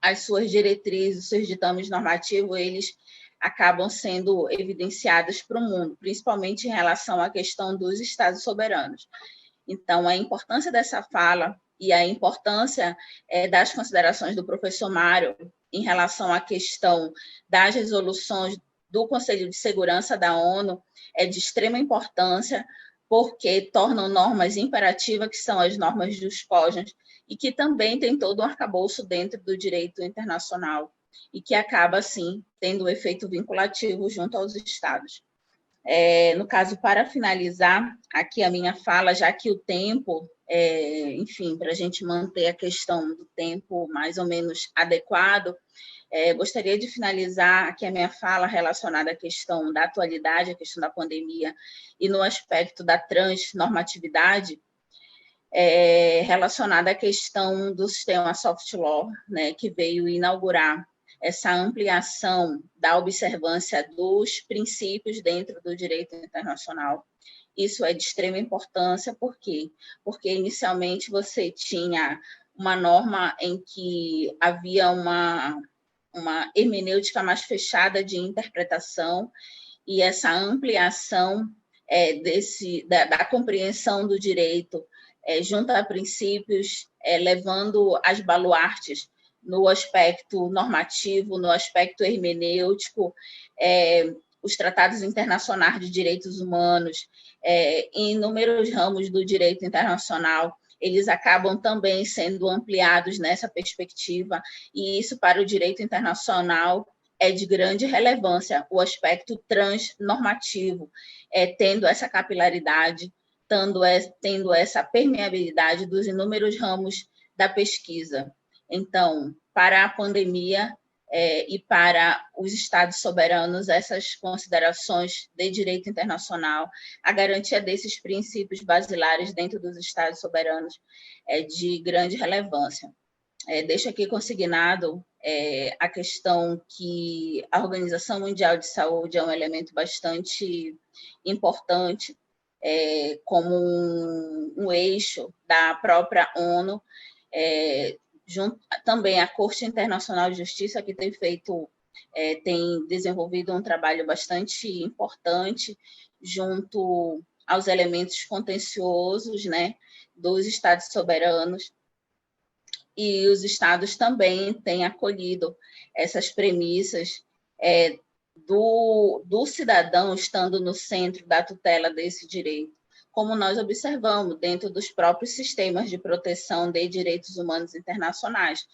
as suas diretrizes, os seus ditames normativos, eles acabam sendo evidenciados para o mundo, principalmente em relação à questão dos Estados soberanos. Então, a importância dessa fala e a importância das considerações do professor Mário em relação à questão das resoluções do Conselho de Segurança da ONU é de extrema importância, porque tornam normas imperativas, que são as normas dos COJANs, e que também tem todo um arcabouço dentro do direito internacional, e que acaba, assim, tendo um efeito vinculativo junto aos Estados. No caso, para finalizar aqui a minha fala, já que o tempo, enfim, para a gente manter a questão do tempo mais ou menos adequado, gostaria de finalizar aqui a minha fala relacionada à questão da atualidade, a questão da pandemia, e no aspecto da transnormatividade, relacionada à questão do sistema soft law, né, que veio inaugurar essa ampliação da observância dos princípios dentro do direito internacional. Isso é de extrema importância, por quê? Porque inicialmente você tinha uma norma em que havia uma hermenêutica mais fechada de interpretação, e essa ampliação da compreensão do direito junto a princípios, levando as baluartes no aspecto normativo, no aspecto hermenêutico, os tratados internacionais de direitos humanos, em inúmeros ramos do direito internacional, eles acabam também sendo ampliados nessa perspectiva, e isso para o direito internacional é de grande relevância, o aspecto transnormativo, tendo essa capilaridade, tendo essa permeabilidade dos inúmeros ramos da pesquisa. Então, para a pandemia e para os Estados soberanos, essas considerações de direito internacional, a garantia desses princípios basilares dentro dos Estados soberanos é de grande relevância. Deixo aqui consignado a questão que a Organização Mundial de Saúde é um elemento bastante importante, como um eixo da própria ONU, junto também a Corte Internacional de Justiça, que tem desenvolvido um trabalho bastante importante junto aos elementos contenciosos, né, dos Estados soberanos, e os Estados também têm acolhido essas premissas do cidadão estando no centro da tutela desse direito, como nós observamos dentro dos próprios sistemas de proteção de direitos humanos internacionais,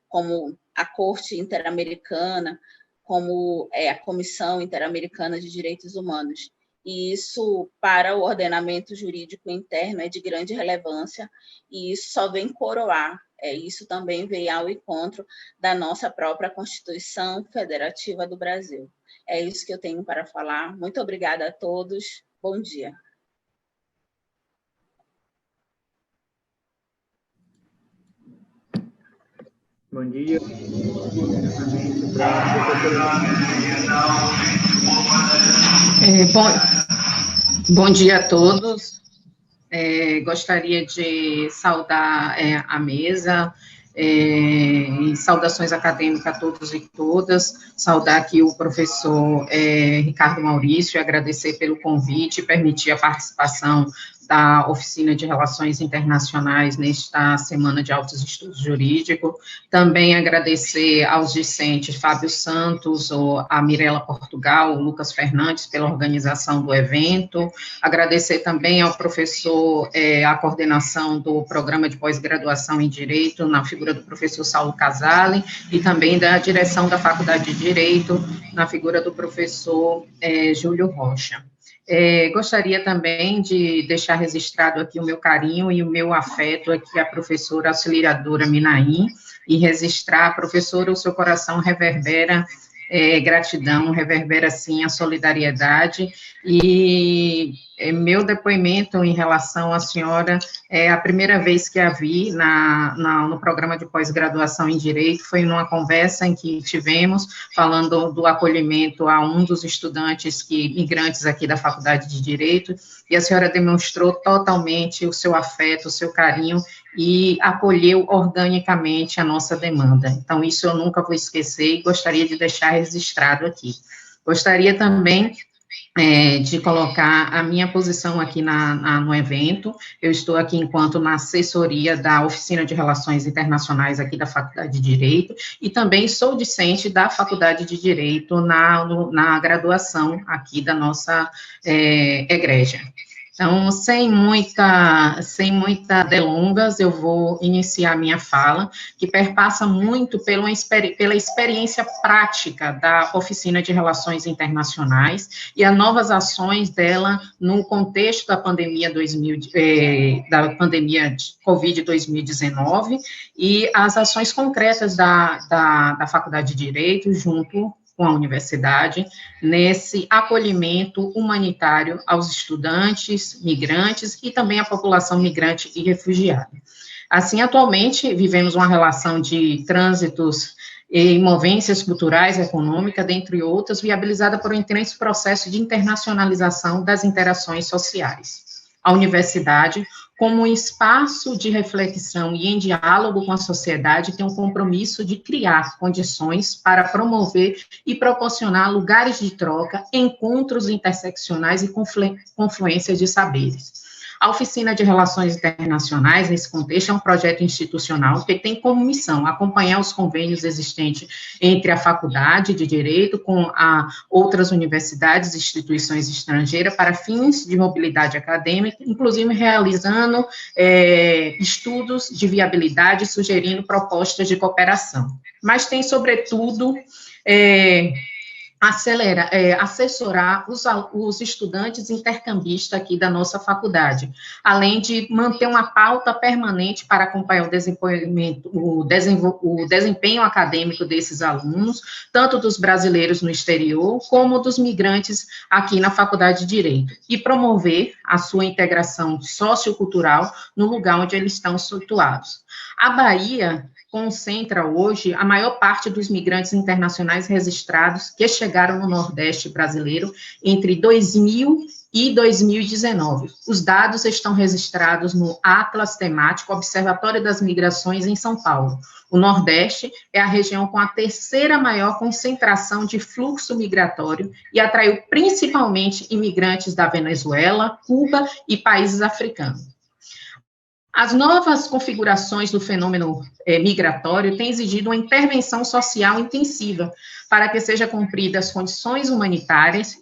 como a Corte Interamericana, como a Comissão Interamericana de Direitos Humanos. E isso, para o ordenamento jurídico interno, é de grande relevância, e isso só vem coroar, isso também veio ao encontro da nossa própria Constituição Federativa do Brasil. É isso que eu tenho para falar. Muito obrigada a todos. Bom dia. Bom dia. Bom dia a todos. Gostaria de saudar a mesa, e saudações acadêmicas a todos e todas, saudar aqui o professor Ricardo Maurício, e agradecer pelo convite e permitir a participação da Oficina de Relações Internacionais nesta Semana de Altos Estudos Jurídicos. Também agradecer aos discentes Fábio Santos, a Mirela Portugal, o Lucas Fernandes pela organização do evento. Agradecer também ao professor, a coordenação do Programa de Pós-Graduação em Direito, na figura do professor Saulo Casale, e também da direção da Faculdade de Direito, na figura do professor Júlio Rocha. Gostaria também de deixar registrado aqui o meu carinho e o meu afeto aqui à professora auxiliadora Minaim, e registrar, professora, o seu coração reverbera gratidão, reverbera, sim, a solidariedade, e meu depoimento em relação à senhora é a primeira vez que a vi no programa de pós-graduação em Direito, foi numa conversa em que tivemos, falando do acolhimento a um dos estudantes migrantes aqui da Faculdade de Direito, e a senhora demonstrou totalmente o seu afeto, o seu carinho, e acolheu organicamente a nossa demanda. Então, isso eu nunca vou esquecer e gostaria de deixar registrado aqui. Gostaria também de colocar a minha posição aqui no evento. Eu estou aqui enquanto na assessoria da Oficina de Relações Internacionais aqui da Faculdade de Direito, e também sou discente da Faculdade de Direito na graduação aqui da nossa egrégia. Então, sem muita delongas, eu vou iniciar minha fala, que perpassa muito pela experiência prática da Oficina de Relações Internacionais e as novas ações dela no contexto da pandemia de Covid-2019 e as ações concretas da Faculdade de Direito junto com a universidade, nesse acolhimento humanitário aos estudantes, migrantes e também à população migrante e refugiada. Assim, atualmente, vivemos uma relação de trânsitos e movências culturais e econômicas, dentre outras, viabilizada por um intenso processo de internacionalização das interações sociais. A universidade, como um espaço de reflexão e em diálogo com a sociedade, tem um compromisso de criar condições para promover e proporcionar lugares de troca, encontros interseccionais e confluências de saberes. A Oficina de Relações Internacionais, nesse contexto, é um projeto institucional que tem como missão acompanhar os convênios existentes entre a Faculdade de Direito com outras universidades e instituições estrangeiras para fins de mobilidade acadêmica, inclusive realizando estudos de viabilidade, sugerindo propostas de cooperação. Mas tem, sobretudo, assessorar os estudantes intercambistas aqui da nossa faculdade, além de manter uma pauta permanente para acompanhar o desempenho acadêmico desses alunos, tanto dos brasileiros no exterior, como dos migrantes aqui na Faculdade de Direito, e promover a sua integração sociocultural no lugar onde eles estão situados. A Bahia concentra hoje a maior parte dos migrantes internacionais registrados que chegaram no Nordeste brasileiro entre 2000 e 2019. Os dados estão registrados no Atlas Temático Observatório das Migrações em São Paulo. O Nordeste é a região com a terceira maior concentração de fluxo migratório e atraiu principalmente imigrantes da Venezuela, Cuba e países africanos. As novas configurações do fenômeno migratório têm exigido uma intervenção social intensiva para que sejam cumpridas as condições humanitárias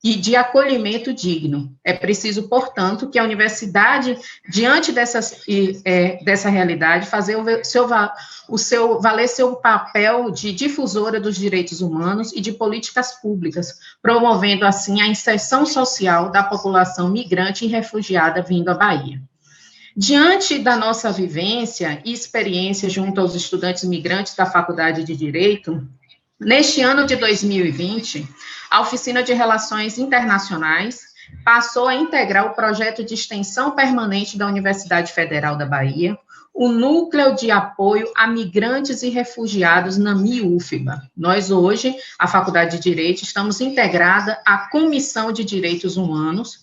e de acolhimento digno. É preciso, portanto, que a universidade, diante dessa realidade, valer seu papel de difusora dos direitos humanos e de políticas públicas, promovendo, assim, a inserção social da população migrante e refugiada vindo à Bahia. Diante da nossa vivência e experiência junto aos estudantes migrantes da Faculdade de Direito, neste ano de 2020, a Oficina de Relações Internacionais passou a integrar o projeto de extensão permanente da Universidade Federal da Bahia, o Núcleo de Apoio a Migrantes e Refugiados na MIUFBA. Nós, hoje, a Faculdade de Direito, estamos integrada à Comissão de Direitos Humanos,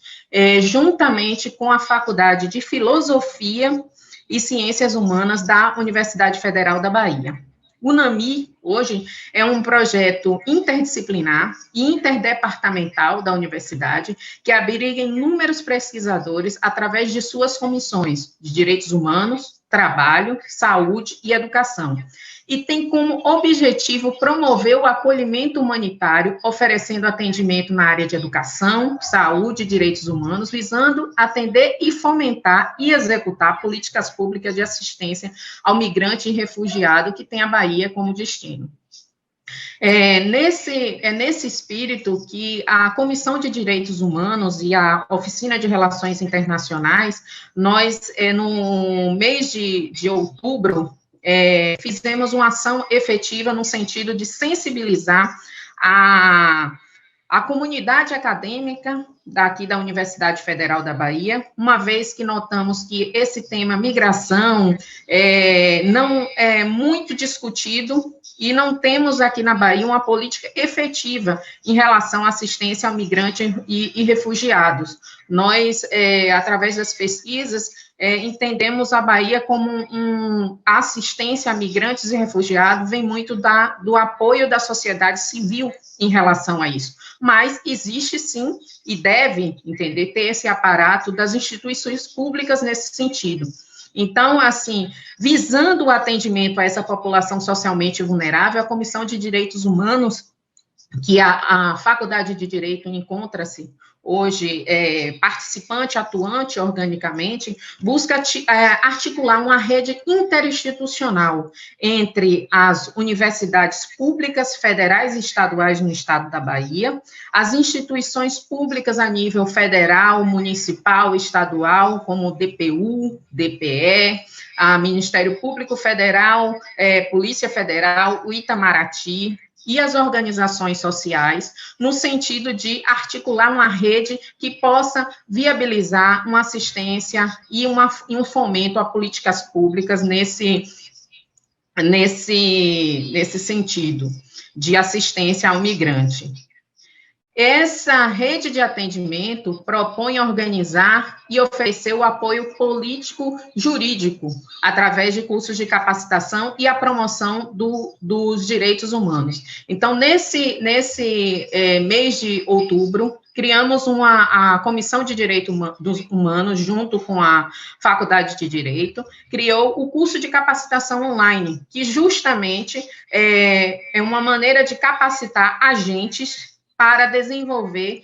juntamente com a Faculdade de Filosofia e Ciências Humanas da Universidade Federal da Bahia. O NAMI, hoje, é um projeto interdisciplinar e interdepartamental da universidade que abriga inúmeros pesquisadores através de suas comissões de direitos humanos, trabalho, saúde e educação, e tem como objetivo promover o acolhimento humanitário, oferecendo atendimento na área de educação, saúde e direitos humanos, visando atender e fomentar e executar políticas públicas de assistência ao migrante e refugiado que tem a Bahia como destino. Nesse espírito que a Comissão de Direitos Humanos e a Oficina de Relações Internacionais, nós, no mês de outubro, fizemos uma ação efetiva no sentido de sensibilizar a comunidade acadêmica daqui da Universidade Federal da Bahia, uma vez que notamos que esse tema migração não é muito discutido e não temos aqui na Bahia uma política efetiva em relação à assistência ao migrante e refugiados. Nós, através das pesquisas, entendemos a Bahia como a assistência a migrantes e refugiados vem muito do apoio da sociedade civil em relação a isso. Mas existe, sim, e deve, entender, ter esse aparato das instituições públicas nesse sentido. Então, assim, visando o atendimento a essa população socialmente vulnerável, a Comissão de Direitos Humanos, que a Faculdade de Direito encontra-se hoje participante, atuante organicamente, busca articular uma rede interinstitucional entre as universidades públicas, federais e estaduais no estado da Bahia, as instituições públicas a nível federal, municipal, estadual, como o DPU, DPE, a Ministério Público Federal, Polícia Federal, o Itamaraty, e as organizações sociais, no sentido de articular uma rede que possa viabilizar uma assistência e um fomento a políticas públicas nesse sentido, de assistência ao migrante. Essa rede de atendimento propõe organizar e oferecer o apoio político-jurídico, através de cursos de capacitação e a promoção dos direitos humanos. Então, nesse mês de outubro, criamos a Comissão de Direitos Humanos, junto com a Faculdade de Direito, criou o curso de capacitação online, que justamente é uma maneira de capacitar agentes para desenvolver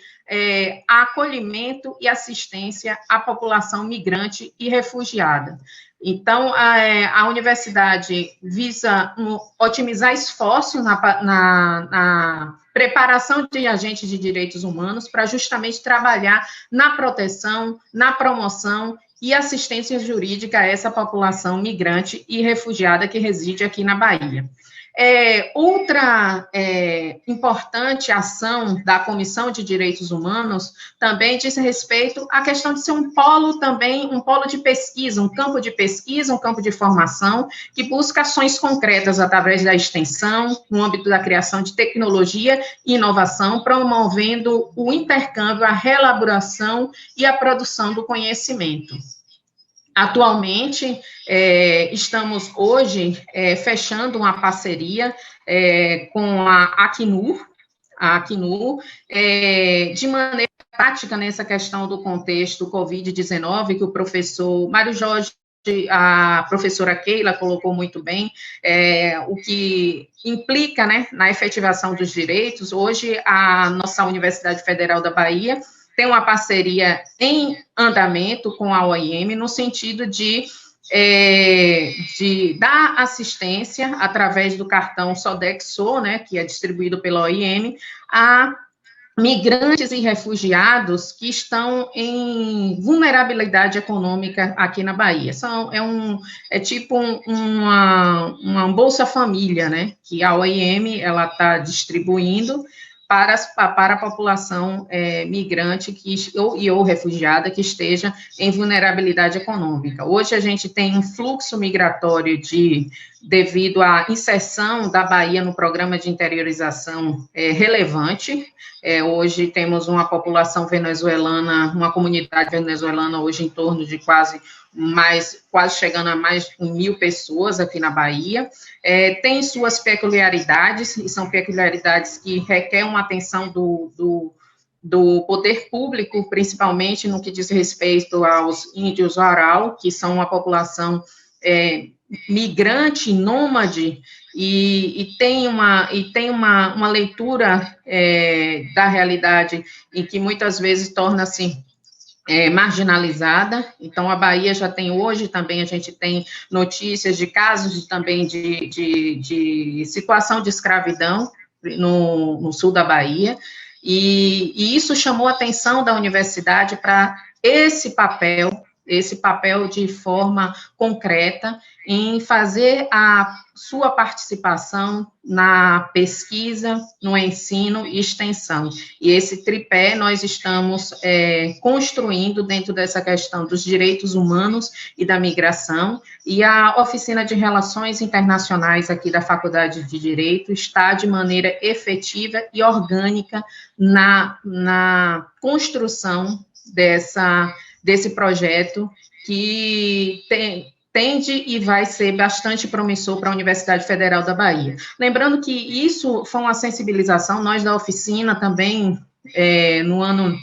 acolhimento e assistência à população migrante e refugiada. Então, a universidade visa otimizar esforços na preparação de agentes de direitos humanos para justamente trabalhar na proteção, na promoção e assistência jurídica a essa população migrante e refugiada que reside aqui na Bahia. Outra importante ação da Comissão de Direitos Humanos também diz respeito à questão de ser um polo de pesquisa, um campo de pesquisa, um campo de formação, que busca ações concretas através da extensão, no âmbito da criação de tecnologia e inovação, promovendo o intercâmbio, a reelaboração e a produção do conhecimento. Atualmente, estamos hoje fechando uma parceria com a Acnur, de maneira prática nessa questão do contexto Covid-19, que o professor Mário Jorge, a professora Keila colocou muito bem, o que implica, né, na efetivação dos direitos. Hoje, a nossa Universidade Federal da Bahia tem uma parceria em andamento com a OIM, no sentido de dar assistência, através do cartão Sodexo, né, que é distribuído pela OIM, a migrantes e refugiados que estão em vulnerabilidade econômica aqui na Bahia. É tipo uma Bolsa Família, né, que a OIM ela está distribuindo para a população migrante ou refugiada que esteja em vulnerabilidade econômica. Hoje a gente tem um fluxo migratório devido à inserção da Bahia no programa de interiorização relevante. Hoje temos uma população venezuelana, uma comunidade venezuelana hoje em torno de quase chegando a mais de 1.000 pessoas aqui na Bahia. Tem suas peculiaridades, e são peculiaridades que requerem uma atenção do poder público, principalmente no que diz respeito aos índios Warao, que são uma população migrante, nômade, e tem uma leitura da realidade em que muitas vezes torna-se marginalizada. Então, a Bahia já tem hoje, também a gente tem notícias de casos também de situação de escravidão no sul da Bahia, e isso chamou a atenção da universidade para esse papel esse papel de forma concreta em fazer a sua participação na pesquisa, no ensino e extensão. E esse tripé nós estamos construindo dentro dessa questão dos direitos humanos e da migração, e a Oficina de Relações Internacionais aqui da Faculdade de Direito está de maneira efetiva e orgânica na construção desse projeto que tende e vai ser bastante promissor para a Universidade Federal da Bahia. Lembrando que isso foi uma sensibilização, nós da oficina também, no ano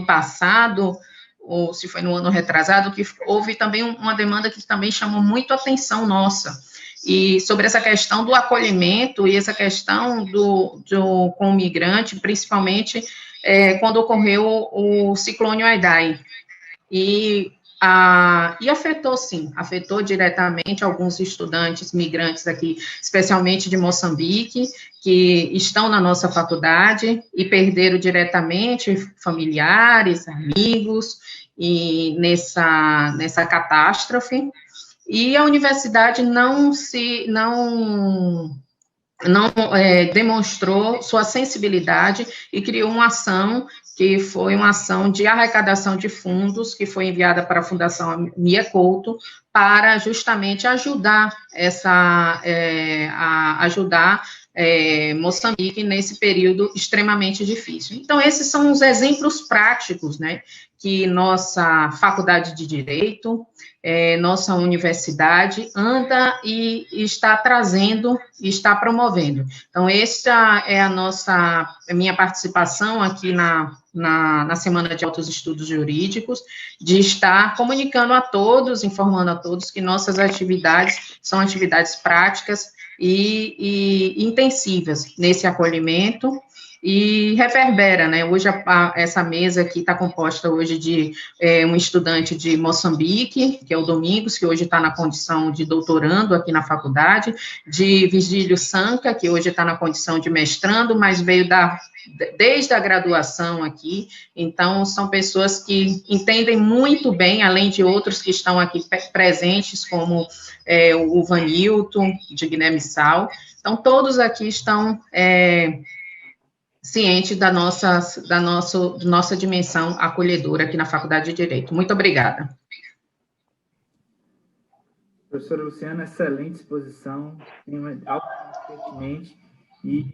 passado, ou se foi no ano retrasado, que houve também uma demanda que também chamou muito a atenção nossa, e sobre essa questão do acolhimento e essa questão com o migrante, principalmente quando ocorreu o ciclone Idai. E afetou, sim, afetou diretamente alguns estudantes migrantes aqui, especialmente de Moçambique, que estão na nossa faculdade e perderam diretamente familiares, amigos, e nessa catástrofe. E a universidade não demonstrou sua sensibilidade e criou uma ação que foi uma ação de arrecadação de fundos, que foi enviada para a Fundação Mia Couto, para justamente ajudar Moçambique nesse período extremamente difícil. Então, esses são os exemplos práticos, né, que nossa Faculdade de Direito, nossa universidade anda e está trazendo e está promovendo. Então, essa é a minha participação aqui na Semana de Altos Estudos Jurídicos, de estar comunicando a todos, informando a todos que nossas atividades são atividades práticas e intensivas nesse acolhimento, e reverbera, né? Hoje essa mesa aqui está composta hoje de um estudante de Moçambique, que é o Domingos, que hoje está na condição de doutorando aqui na faculdade, de Virgílio Sanca, que hoje está na condição de mestrando, mas veio desde a graduação aqui. Então, são pessoas que entendem muito bem, além de outros que estão aqui presentes, como o Vanilton, de Guiné-Bissau. Então, todos aqui estão ciente da nossa dimensão acolhedora aqui na Faculdade de Direito. Muito obrigada. Professora Luciana, excelente exposição, altamente pertinente, e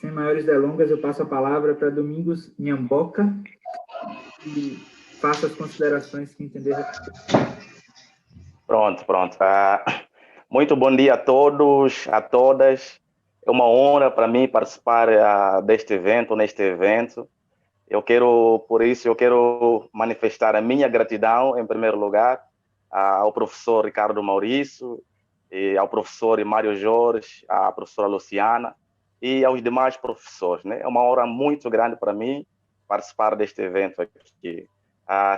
sem maiores delongas, eu passo a palavra para Domingos Nhamboca, e faça as considerações que entender. Pronto. Muito bom dia a todos, a todas. É uma honra para mim participar neste evento. Por isso eu quero manifestar a minha gratidão, em primeiro lugar, ao professor Ricardo Maurício, e ao professor Mário Jorge, à professora Luciana e aos demais professores, né? É uma honra muito grande para mim participar deste evento aqui.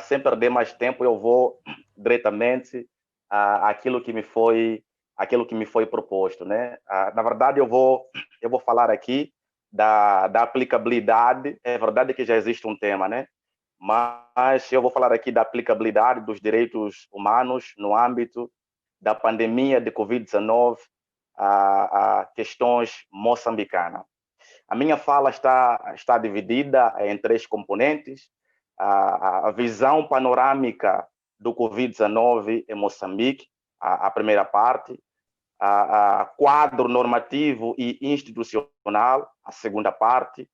Sem perder mais tempo, eu vou diretamente àquilo que me foi proposto, né? Na verdade, eu vou falar aqui da aplicabilidade. É verdade que já existe um tema, né? Mas eu vou falar aqui da aplicabilidade dos direitos humanos no âmbito da pandemia de Covid-19 a questões moçambicanas. A minha fala está dividida em 3 componentes: a visão panorâmica do Covid-19 em Moçambique, a primeira parte; quadro normativo e institucional, a segunda parte;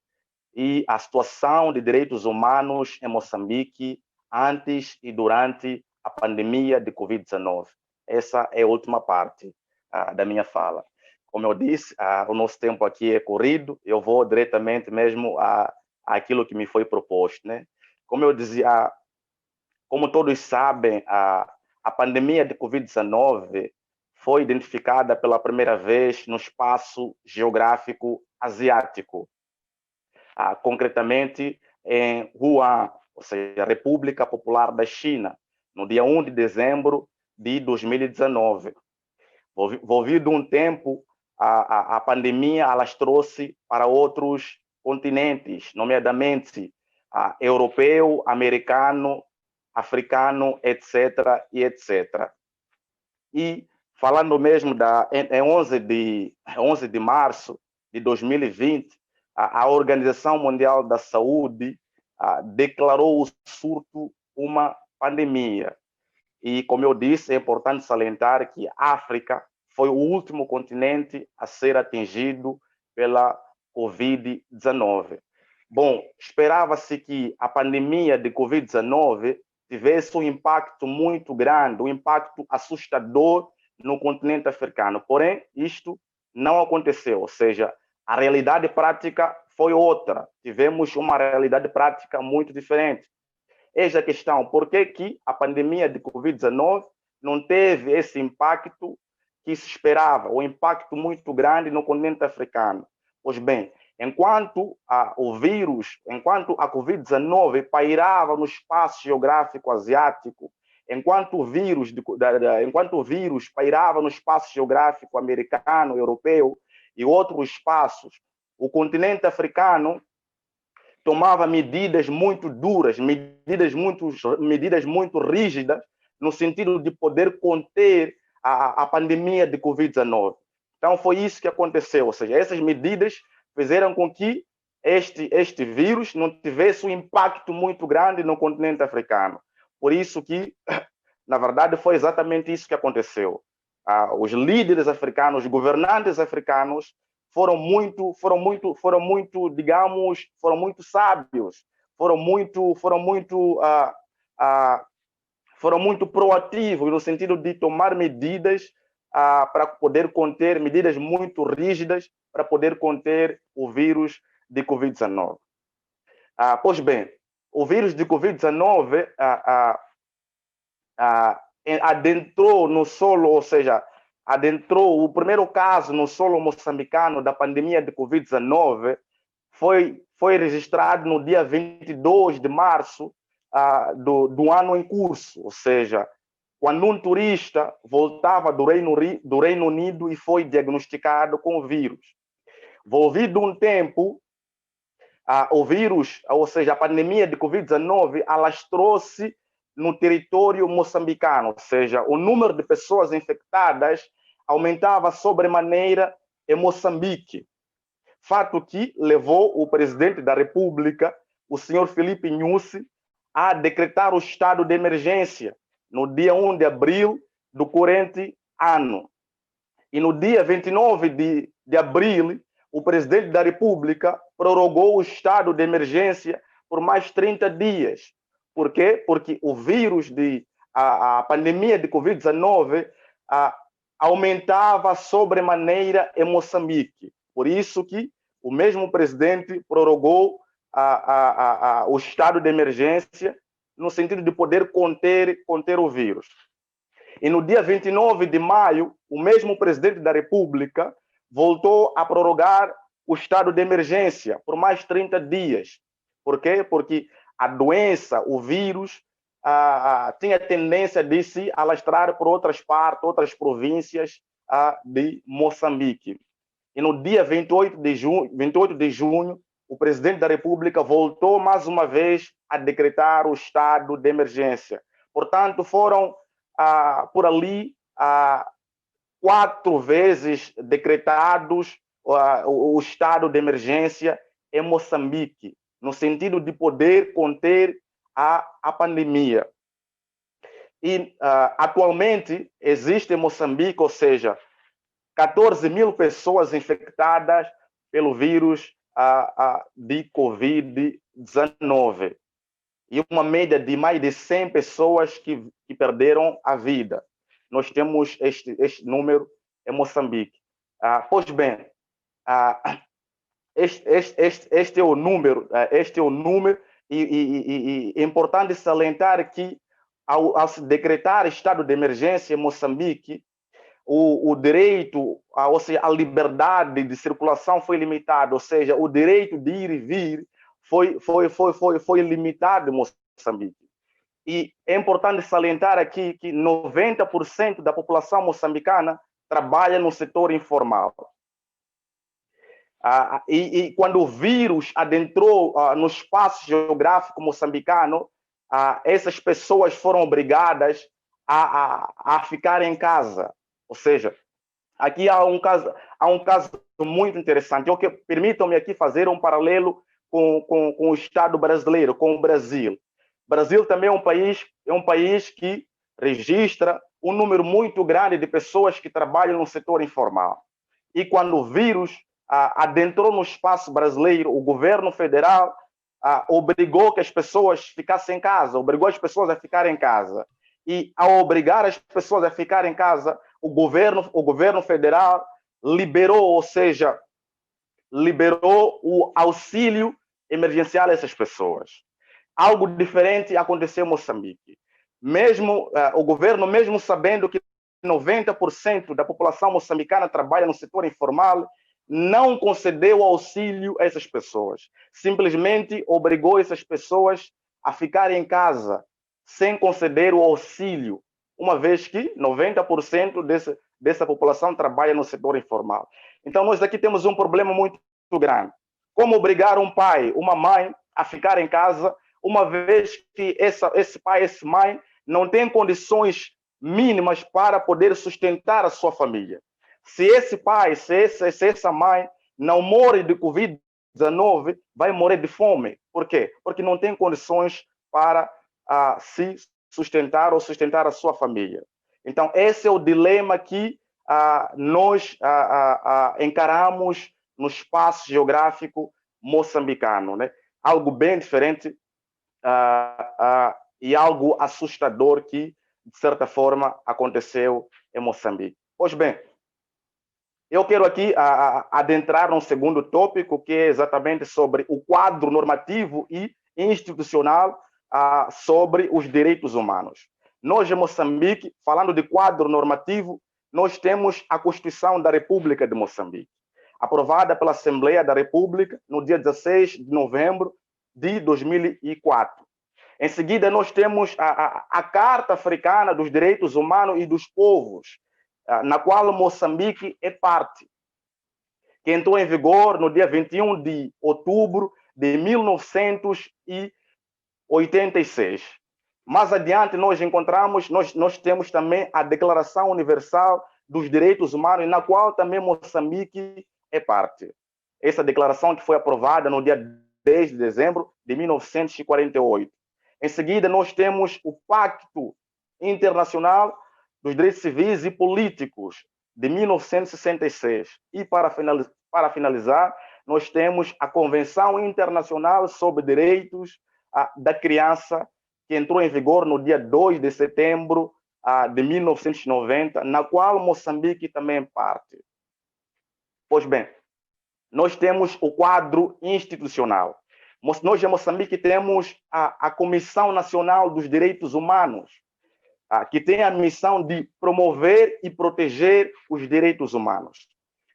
e a situação de direitos humanos em Moçambique antes e durante a pandemia de Covid-19. Essa é a última parte da minha fala. Como eu disse, o nosso tempo aqui é corrido, eu vou diretamente mesmo àquilo que me foi proposto, né? Como eu dizia, como todos sabem, a pandemia de Covid-19 foi identificada pela primeira vez no espaço geográfico asiático, concretamente em Wuhan, ou seja, República Popular da China, no dia 1 de dezembro de 2019. Envolvido um tempo, a pandemia alastrou-se para outros continentes, nomeadamente europeu, americano africano, etc. e etc. E falando mesmo em 11 de março de 2020, a Organização Mundial da Saúde declarou o surto uma pandemia. E, como eu disse, é importante salientar que a África foi o último continente a ser atingido pela Covid-19. Bom, esperava-se que a pandemia de Covid-19 tivesse um impacto muito grande, um impacto assustador no continente africano. Porém, isto não aconteceu, ou seja, a realidade prática foi outra. Tivemos uma realidade prática muito diferente. Eis a questão, por que a pandemia de Covid-19 não teve esse impacto que se esperava, um impacto muito grande no continente africano? Pois bem, enquanto o vírus, enquanto a Covid-19 pairava no espaço geográfico asiático, enquanto o vírus pairava no espaço geográfico americano, europeu e outros espaços, o continente africano tomava medidas muito duras, medidas muito rígidas, no sentido de poder conter a pandemia de Covid-19. Então, foi isso que aconteceu, ou seja, essas medidas fizeram com que este vírus não tivesse um impacto muito grande no continente africano. Por isso que, na verdade, foi exatamente isso que aconteceu. Os líderes africanos, os governantes africanos, foram muito sábios, foram muito proativos no sentido de tomar medidas para poder conter, medidas muito rígidas para poder conter o vírus de Covid-19. Pois bem, o vírus de Covid-19 adentrou no solo, ou seja, adentrou o primeiro caso no solo moçambicano da pandemia de Covid-19 foi registrado no dia 22 de março do ano em curso, ou seja, quando um turista voltava do Reino Unido e foi diagnosticado com o vírus. Volvido um tempo, o vírus, ou seja, a pandemia de Covid-19 alastrou-se no território moçambicano, ou seja, o número de pessoas infectadas aumentava sobremaneira em Moçambique. Fato que levou o presidente da República, o senhor Filipe Nyusi, a decretar o estado de emergência no dia 1 de abril do corrente ano. E no dia 29 de abril, o presidente da República prorrogou o estado de emergência por mais 30 dias. Por quê? Porque o vírus a pandemia de Covid-19 aumentava sobremaneira em Moçambique. Por isso que o mesmo presidente prorrogou o estado de emergência no sentido de poder conter o vírus. E no dia 29 de maio, o mesmo presidente da República voltou a prorrogar o estado de emergência por mais 30 dias. Por quê? Porque a doença, o vírus, tinha tendência de se alastrar por outras partes, outras províncias de Moçambique. E no dia 28 de junho, o presidente da República voltou mais uma vez a decretar o estado de emergência. Portanto, foram por ali 4 vezes decretados o estado de emergência em Moçambique, no sentido de poder conter a pandemia. E atualmente existe em Moçambique, ou seja, 14 mil pessoas infectadas pelo vírus de Covid-19 e uma média de mais de 100 pessoas que perderam a vida. Nós temos este número em Moçambique. Pois bem, este é o número, e é importante salientar que ao se decretar estado de emergência em Moçambique, o direito, ou seja, a liberdade de circulação foi limitada, ou seja, o direito de ir e vir foi limitado em Moçambique. E é importante salientar aqui que 90% da população moçambicana trabalha no setor informal. E quando o vírus adentrou no espaço geográfico moçambicano, essas pessoas foram obrigadas a ficar em casa. Ou seja, aqui há um caso muito interessante. Permitam-me aqui fazer um paralelo com o Estado brasileiro, com o Brasil. O Brasil também é um país que registra um número muito grande de pessoas que trabalham no setor informal. E quando o vírus adentrou no espaço brasileiro, o governo federal obrigou que as pessoas ficassem em casa, obrigou as pessoas a ficarem em casa. E ao obrigar as pessoas a ficar em casa, o governo federal liberou, ou seja, liberou o auxílio emergencial a essas pessoas. Algo diferente aconteceu em Moçambique. Mesmo o governo, mesmo sabendo que 90% da população moçambicana trabalha no setor informal, não concedeu auxílio a essas pessoas. Simplesmente obrigou essas pessoas a ficarem em casa, sem conceder o auxílio, uma vez que 90% dessa população trabalha no setor informal. Então, nós aqui temos um problema muito grande. Como obrigar um pai, uma mãe a ficar em casa, uma vez que esse pai, essa mãe, não tem condições mínimas para poder sustentar a sua família. Se esse pai, se essa mãe não morre de Covid-19, vai morrer de fome. Por quê? Porque não tem condições para se sustentar ou sustentar a sua família. Então, esse é o dilema que nós encaramos no espaço geográfico moçambicano, né? Algo bem diferente e algo assustador que, de certa forma, aconteceu em Moçambique. Pois bem, eu quero aqui adentrar num segundo tópico, que é exatamente sobre o quadro normativo e institucional sobre os direitos humanos. Nós, em Moçambique, falando de quadro normativo, nós temos a Constituição da República de Moçambique, aprovada pela Assembleia da República no dia 16 de novembro de 2004. Em seguida, nós temos a Carta Africana dos Direitos Humanos e dos Povos, na qual Moçambique é parte, que entrou em vigor no dia 21 de outubro de 1986. Mais adiante, nós temos também a Declaração Universal dos Direitos Humanos, na qual também Moçambique é parte. Essa declaração que foi aprovada no dia 10 de dezembro de 1948. Em seguida, nós temos o Pacto Internacional dos Direitos Civis e Políticos de 1966. E, para finalizar, nós temos a Convenção Internacional sobre Direitos da Criança, que entrou em vigor no dia 2 de setembro de 1990, na qual Moçambique também é parte. Pois bem, nós temos o quadro institucional. Nós, em Moçambique, temos a Comissão Nacional dos Direitos Humanos, que tem a missão de promover e proteger os direitos humanos.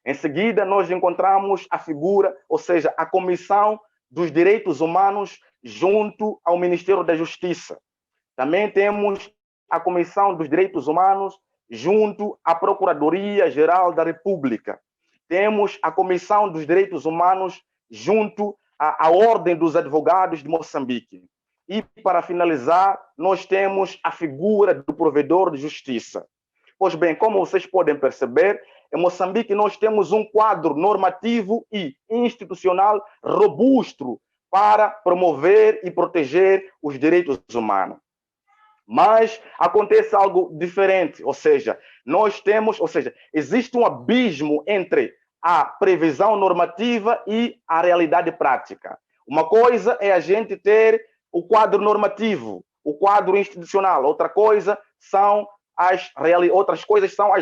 Em seguida, nós encontramos a figura, ou seja, a Comissão dos Direitos Humanos junto ao Ministério da Justiça. Também temos a Comissão dos Direitos Humanos junto à Procuradoria-Geral da República. Temos a Comissão dos Direitos Humanos junto à Ordem dos Advogados de Moçambique. E, para finalizar, nós temos a figura do provedor de justiça. Pois bem, como vocês podem perceber, em Moçambique nós temos um quadro normativo e institucional robusto para promover e proteger os direitos humanos. Mas acontece algo diferente, ou seja, existe um abismo entre a previsão normativa e a realidade prática. Uma coisa é a gente ter o quadro normativo, o quadro institucional. Outras coisas são as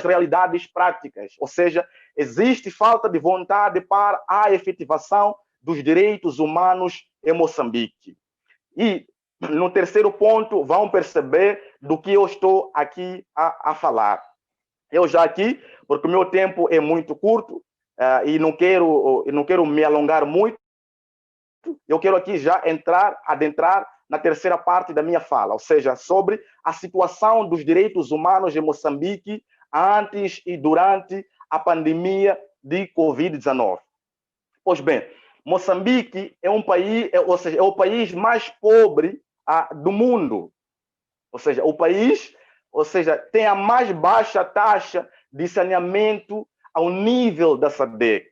realidades práticas. Ou seja, existe falta de vontade para a efetivação dos direitos humanos em Moçambique. E, no terceiro ponto, vão perceber do que eu estou aqui a falar. Eu já aqui, porque o meu tempo é muito curto, e não quero me alongar muito, eu quero aqui já adentrar na terceira parte da minha fala, ou seja, sobre a situação dos direitos humanos em Moçambique antes e durante a pandemia de Covid-19. Pois bem, Moçambique é o país mais pobre do mundo. Ou seja, o país, ou seja, tem a mais baixa taxa de saneamento ao nível da SADC.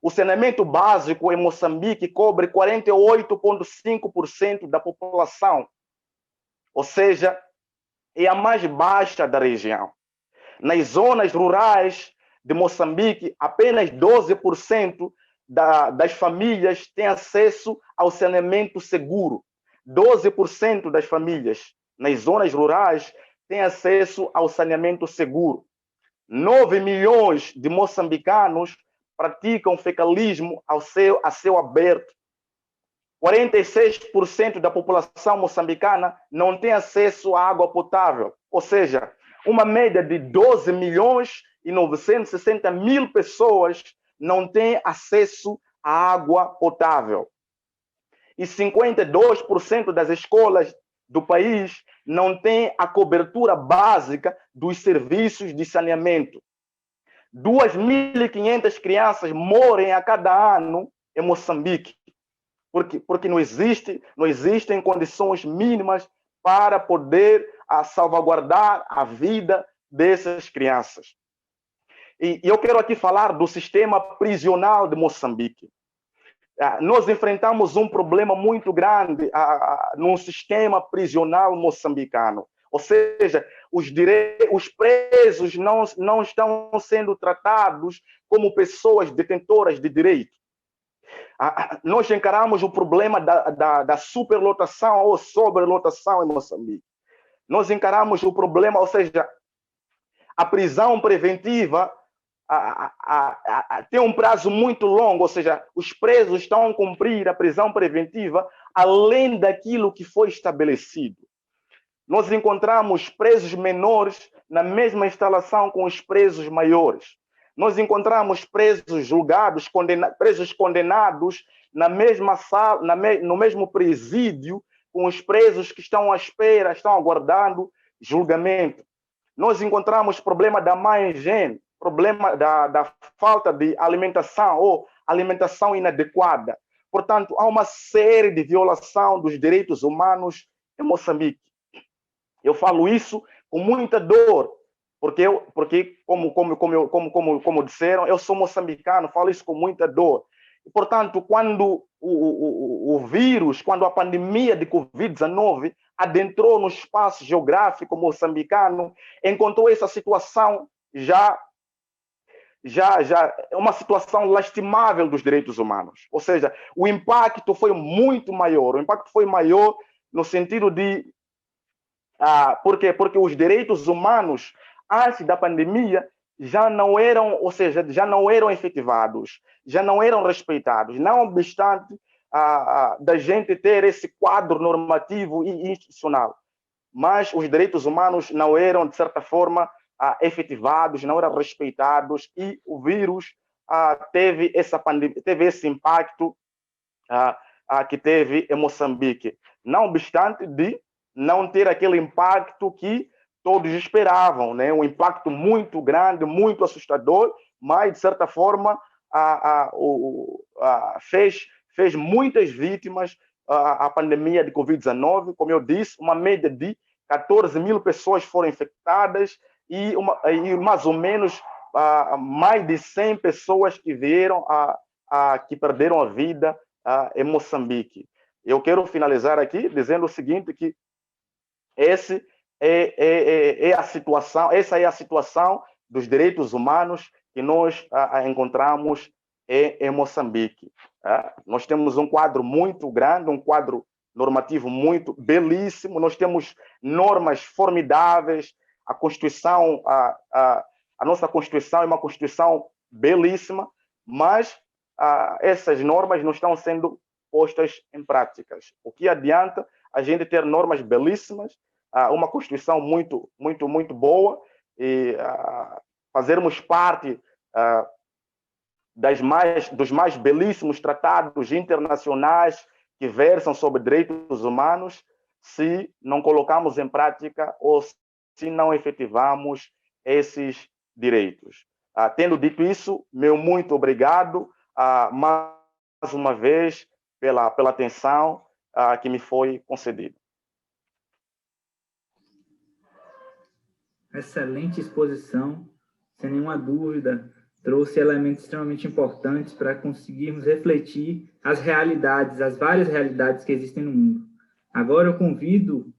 O saneamento básico em Moçambique cobre 48,5% da população. Ou seja, é a mais baixa da região. Nas zonas rurais de Moçambique, apenas 12% das famílias têm acesso ao saneamento seguro. 12% das famílias nas zonas rurais têm acesso ao saneamento seguro. 9 milhões de moçambicanos praticam fecalismo a céu aberto. 46% da população moçambicana não tem acesso à água potável, ou seja, uma média de 12 milhões e 960 mil pessoas não têm acesso à água potável. E 52% das escolas do país não têm a cobertura básica dos serviços de saneamento. 2.500 crianças morrem a cada ano em Moçambique, porque não existem condições mínimas para poder salvaguardar a vida dessas crianças. E eu quero aqui falar do sistema prisional de Moçambique. Nós enfrentamos um problema muito grande no sistema prisional moçambicano. Ou seja, os presos não estão sendo tratados como pessoas detentoras de direito. Nós encaramos o problema da superlotação ou sobrelotação em Moçambique. Nós encaramos o problema, ou seja, a prisão preventiva tem um prazo muito longo, ou seja, os presos estão a cumprir a prisão preventiva além daquilo que foi estabelecido. Nós encontramos presos menores na mesma instalação com os presos maiores. Nós encontramos presos julgados, presos condenados na mesma sala, no mesmo presídio com os presos que estão à espera, estão aguardando julgamento. Nós encontramos problema da má higiene, problema da falta de alimentação ou alimentação inadequada. Portanto, há uma série de violação dos direitos humanos em Moçambique. Eu falo isso com muita dor, porque como disseram, eu sou moçambicano, falo isso com muita dor. E, portanto, quando o vírus, quando a pandemia de Covid-19 adentrou no espaço geográfico moçambicano, encontrou essa situação já uma situação lastimável dos direitos humanos. Ou seja, o impacto foi muito maior. O impacto foi maior no sentido de porque os direitos humanos antes da pandemia já não eram, ou seja, já não eram efetivados, já não eram respeitados, não obstante da gente ter esse quadro normativo e institucional. Mas os direitos humanos não eram, de certa forma, efetivados, não eram respeitados, e o vírus teve esse impacto que teve em Moçambique. Não obstante de não ter aquele impacto que todos esperavam, né? Um impacto muito grande, muito assustador, mas, de certa forma, fez muitas vítimas a pandemia de Covid-19. Como eu disse, uma média de 14 mil pessoas foram infectadas e mais ou menos mais de 100 pessoas que que perderam a vida em Moçambique. Eu quero finalizar aqui dizendo o seguinte, que essa é a situação dos direitos humanos que nós encontramos em Moçambique. Nós temos um quadro muito grande, um quadro normativo muito belíssimo, nós temos normas formidáveis, a Constituição, a nossa Constituição é uma Constituição belíssima, mas essas normas não estão sendo postas em práticas. O que adianta a gente ter normas belíssimas, uma Constituição muito, muito, muito boa, e fazermos parte dos mais belíssimos tratados internacionais que versam sobre direitos humanos, se não colocamos em prática ou se não efetivamos esses direitos. Tendo dito isso, meu muito obrigado mais uma vez pela atenção que me foi concedida. excelente exposição, sem nenhuma dúvida, trouxe elementos extremamente importantes para conseguirmos refletir as realidades, as várias realidades que existem no mundo. Agora eu convido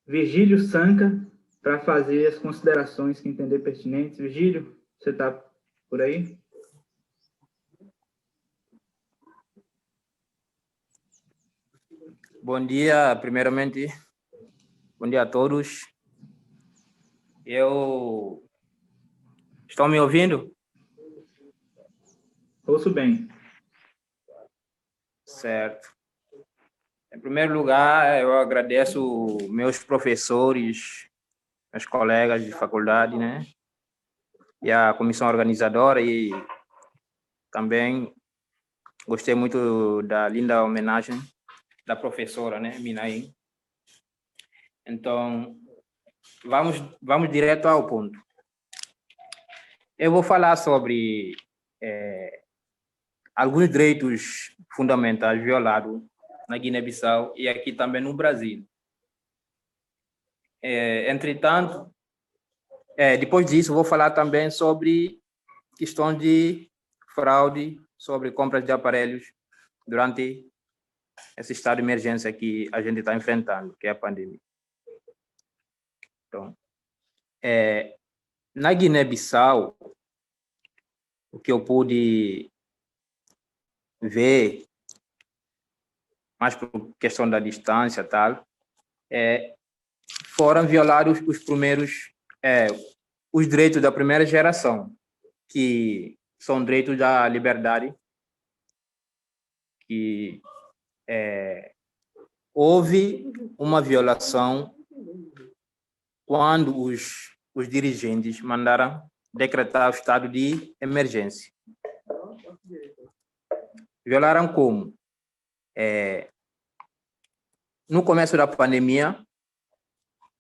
Virgílio Sanca para fazer as considerações que entender pertinentes. Virgílio, você está por aí? Bom dia, primeiramente. Bom dia a todos. Estão me ouvindo? Ouço bem. Certo. Em primeiro lugar, eu agradeço meus professores, meus colegas de faculdade, né? E a comissão organizadora, e também gostei muito da linda homenagem da professora, né, Minaí. Então, vamos direto ao ponto. Eu vou falar sobre alguns direitos fundamentais violados na Guiné-Bissau e aqui também no Brasil. Entretanto, depois disso, vou falar também sobre questão de fraude, sobre compras de aparelhos durante esse estado de emergência que a gente está enfrentando, que é a pandemia. Então, na Guiné-Bissau, o que eu pude ver, mais por questão da distância e tal, foram violados os direitos da primeira geração, que são direitos da liberdade, que houve uma violação quando os dirigentes mandaram decretar o estado de emergência. Violaram como? No começo da pandemia,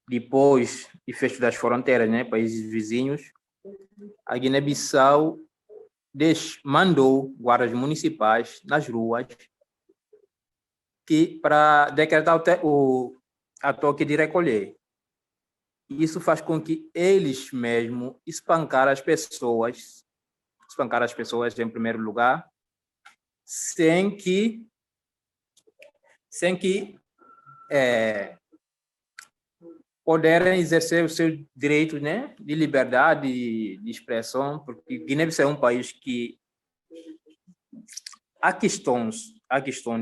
depois de fecho das fronteiras, né, países vizinhos, a Guiné-Bissau mandou guardas municipais nas ruas para decretar a toque de recolher. Isso faz com que eles mesmos espancaram as pessoas em primeiro lugar, sem que poderem exercer os seus direitos, né, de liberdade de expressão, porque Guiné-Bissau é um país que há questão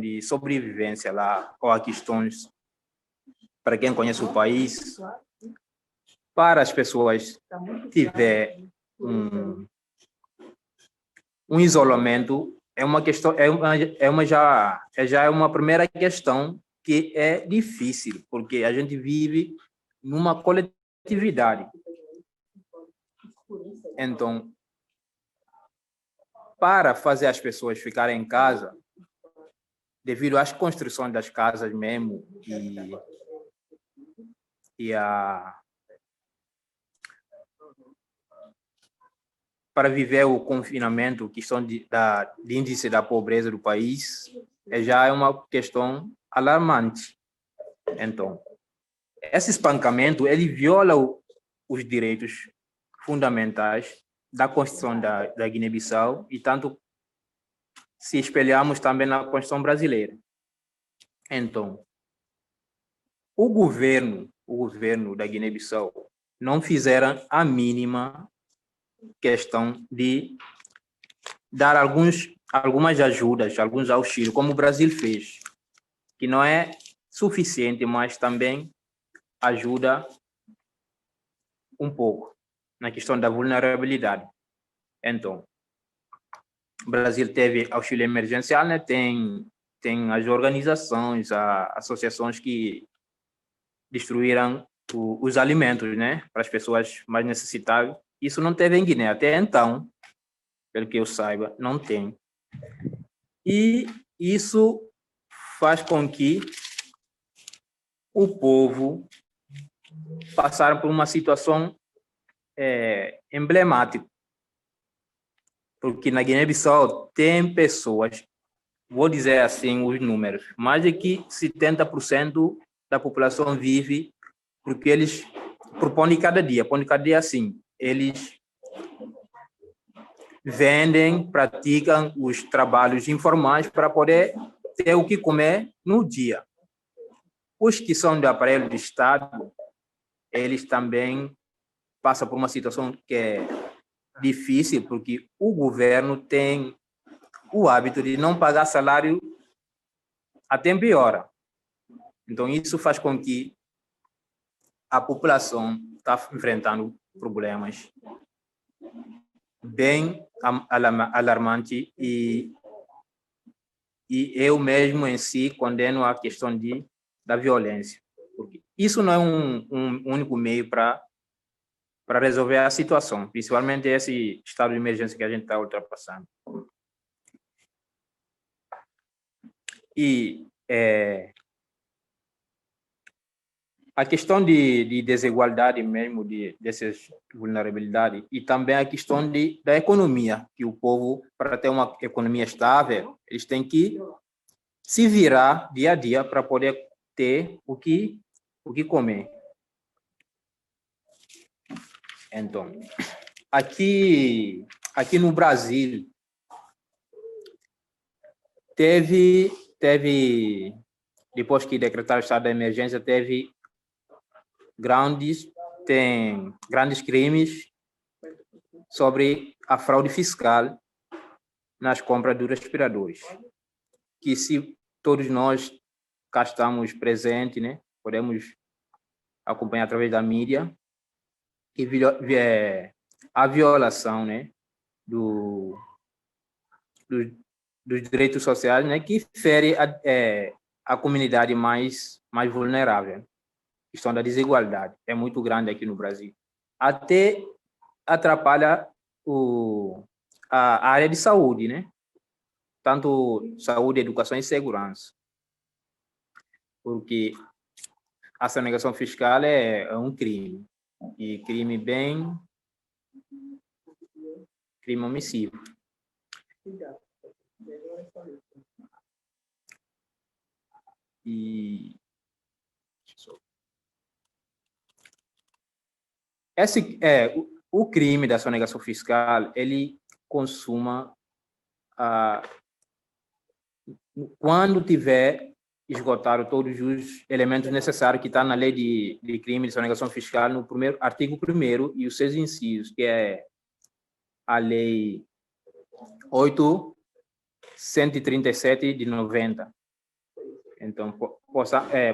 de sobrevivência lá, ou há questões, para quem conhece o país, para as pessoas tiver um isolamento, já é uma primeira questão que é difícil, porque a gente vive numa coletividade. Então, para fazer as ficarem em casa, devido às construções das casas mesmo, para viver o confinamento, questão de índice da pobreza do país, já é uma questão alarmante. Então, esse espancamento, ele viola os direitos fundamentais da Constituição da Guiné-Bissau, e tanto se espelhamos também na Constituição brasileira. Então, o governo da Guiné-Bissau não fizeram a mínima questão de dar algumas ajudas, alguns auxílios, como o Brasil fez, que não é suficiente, mas também ajuda um pouco na questão da vulnerabilidade. Então, o Brasil teve auxílio emergencial, né? Tem as organizações, associações que distribuíram os alimentos, né, para as pessoas mais necessitadas. Isso não teve em Guiné até então, pelo que eu saiba, não tem. E isso faz com que o povo passasse por uma situação emblemática. Porque na Guiné-Bissau tem pessoas, vou dizer assim os números, mais de que 70% da população vive porque eles por pão de cada dia. Pão de cada dia, assim, eles vendem, praticam os trabalhos informais para poder ter o que comer no dia. Os que são de aparelho de Estado, eles também passam por uma situação que é difícil, porque o governo tem o hábito de não pagar salário a tempo e hora. Então, isso faz com que a população está enfrentando problemas bem alarmantes e eu mesmo em si condeno a questão da violência. Porque isso não é um único meio para resolver a situação, principalmente esse estado de emergência que a gente está ultrapassando. E a questão de desigualdade mesmo, dessas vulnerabilidades, e também a questão da economia, que o povo, para ter uma economia estável, eles têm que se virar dia a dia para poder ter o que comer. Então, aqui no Brasil, teve depois que decretaram o estado de emergência, teve grandes crimes sobre a fraude fiscal nas compras dos respiradores, que se todos nós cá estamos presentes, né, podemos acompanhar através da mídia, que a violação, né, dos direitos sociais, né, que fere a comunidade mais vulnerável. A questão da desigualdade é muito grande aqui no Brasil. Até atrapalha a área de saúde, né? Tanto saúde, educação e segurança. Porque a sonegação fiscal é um crime. E crime omissivo. E o crime da sonegação fiscal, ele consuma quando tiver esgotado todos os elementos necessários que está na lei de crime de sonegação fiscal, no artigo 1º e os seus incisos, que é a lei 8.137 de 90. Então,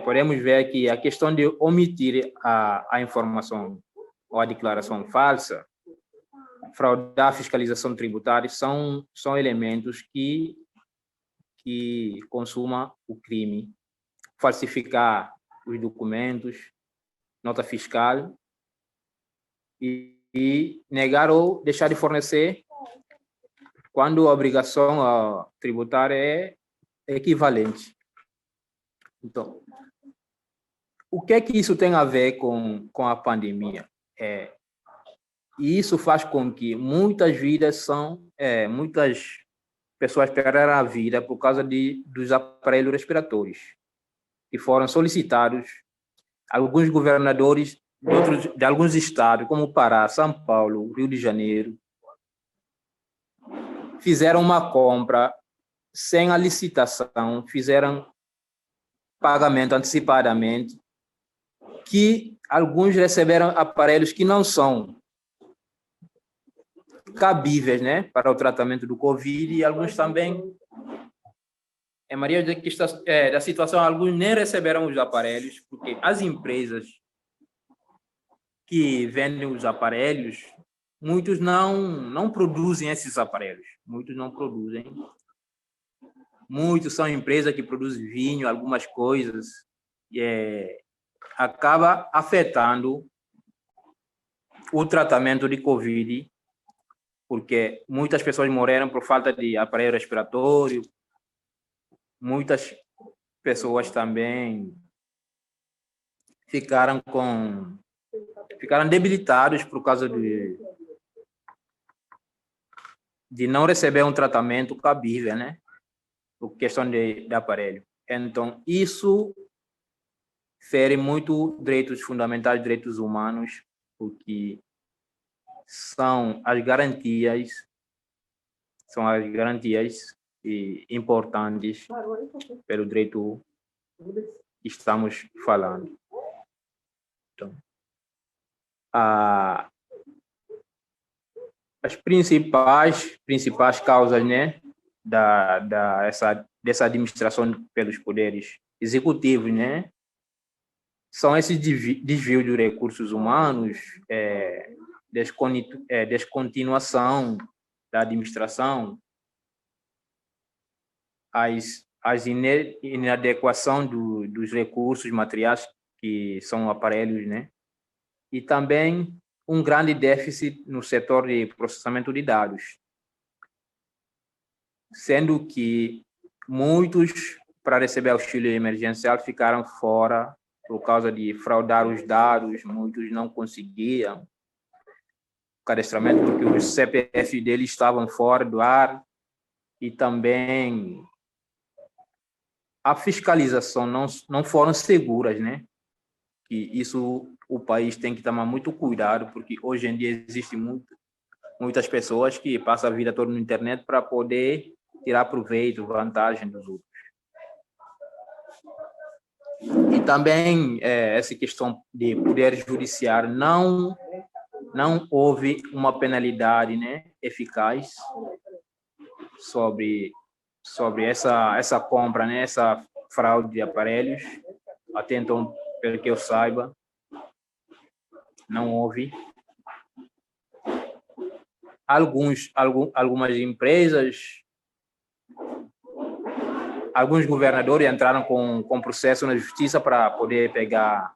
podemos ver que a questão de omitir a informação ou a declaração falsa, fraudar a fiscalização tributária, são elementos que consumam o crime. Falsificar os documentos, nota fiscal, e negar ou deixar de fornecer quando a obrigação tributária é equivalente. Então, o que é que isso tem a ver com a pandemia? E isso faz com que muitas pessoas perderam a vida por causa dos aparelhos respiratórios, que foram solicitados. Alguns governadores de alguns estados, como Pará, São Paulo, Rio de Janeiro, fizeram uma compra sem a licitação, fizeram pagamento antecipadamente, que alguns receberam aparelhos que não são cabíveis, né, para o tratamento do Covid, e alguns também, em maioria da situação, alguns nem receberam os aparelhos, porque as empresas que vendem os aparelhos, muitos não produzem esses aparelhos, muitos não produzem. Muitos são empresas que produzem vinho, algumas coisas, e acaba afetando o tratamento de Covid, porque muitas pessoas morreram por falta de aparelho respiratório, muitas pessoas também ficaram debilitados por causa de não receber um tratamento cabível, né? Por questão de aparelho. Então, isso fere muito direitos fundamentais, direitos humanos, porque são as garantias importantes pelo direito que estamos falando. Então, as principais causas, né, dessa administração pelos poderes executivos, né, são esses desvio de recursos humanos, descontinuação da administração, as inadequação dos recursos materiais, que são aparelhos, né, e também um grande déficit no setor de processamento de dados, sendo que muitos, para receber auxílio emergencial, ficaram fora por causa de fraudar os dados, muitos não conseguiam o cadastramento porque os CPF deles estavam fora do ar, e também a fiscalização não foram seguras, né? E isso o país tem que tomar muito cuidado, porque hoje em dia existem muitas pessoas que passam a vida toda na internet para poder tirar proveito, vantagem dos outros. E também essa questão de poder judiciário, não houve uma penalidade, né, eficaz sobre essa compra, né, essa fraude de aparelhos. Até então, pelo que eu saiba, não houve. Algumas empresas, alguns governadores entraram com processo na justiça para poder pegar,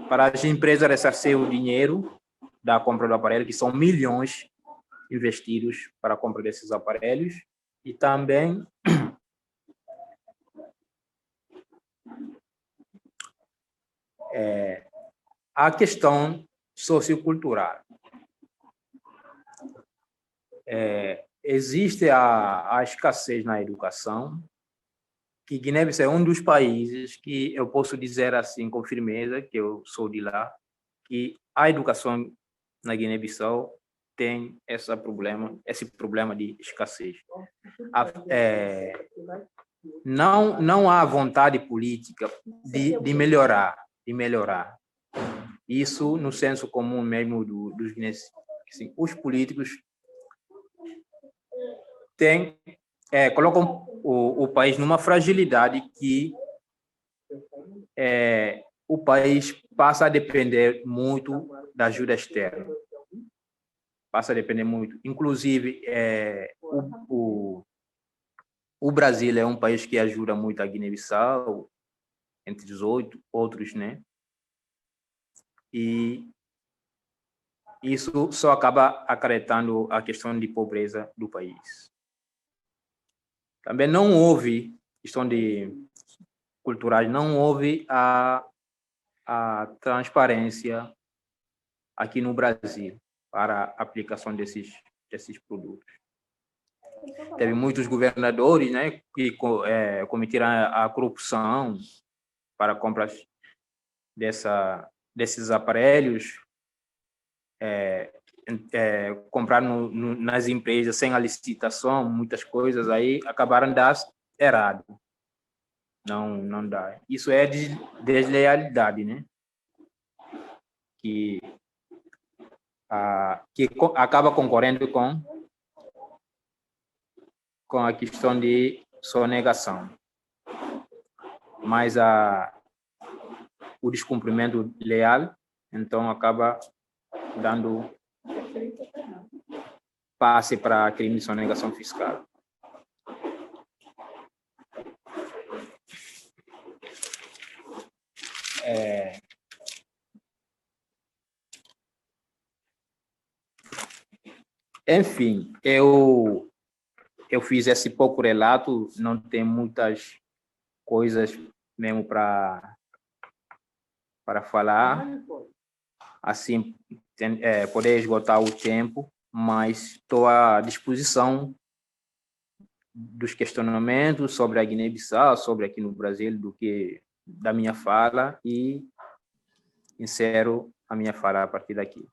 para as empresas ressarcir o dinheiro da compra do aparelho, que são milhões investidos para a compra desses aparelhos. E também a questão sociocultural. Existe a escassez na educação, que Guiné-Bissau é um dos países que eu posso dizer assim com firmeza, que eu sou de lá, que a educação na Guiné-Bissau tem esse problema de escassez. Não há vontade política de melhorar. Isso no senso comum mesmo dos guineenses. Assim, os políticos colocam o país numa fragilidade que o país passa a depender muito da ajuda externa. Passa a depender muito. Inclusive, o Brasil é um país que ajuda muito a Guiné-Bissau, entre os outros, né? E isso só acaba acarretando a questão de pobreza do país. Também não houve questão de culturais, não houve a transparência aqui no Brasil para a aplicação desses produtos. Teve muitos governadores, né, que cometeram a corrupção para compras desses aparelhos, comprar nas empresas sem a licitação, muitas coisas aí acabaram dando errado. Não dá. Isso é deslealidade, né? Que acaba concorrendo com a questão de sonegação. Mas o descumprimento leal, então, acaba dando passe para crime de sonegação fiscal. Enfim, eu fiz esse pouco relato, não tem muitas coisas mesmo para falar, assim, poder esgotar o tempo, mas estou à disposição dos questionamentos sobre a Guiné-Bissau, sobre aqui no Brasil, do que da minha fala, e encerro a minha fala a partir daqui.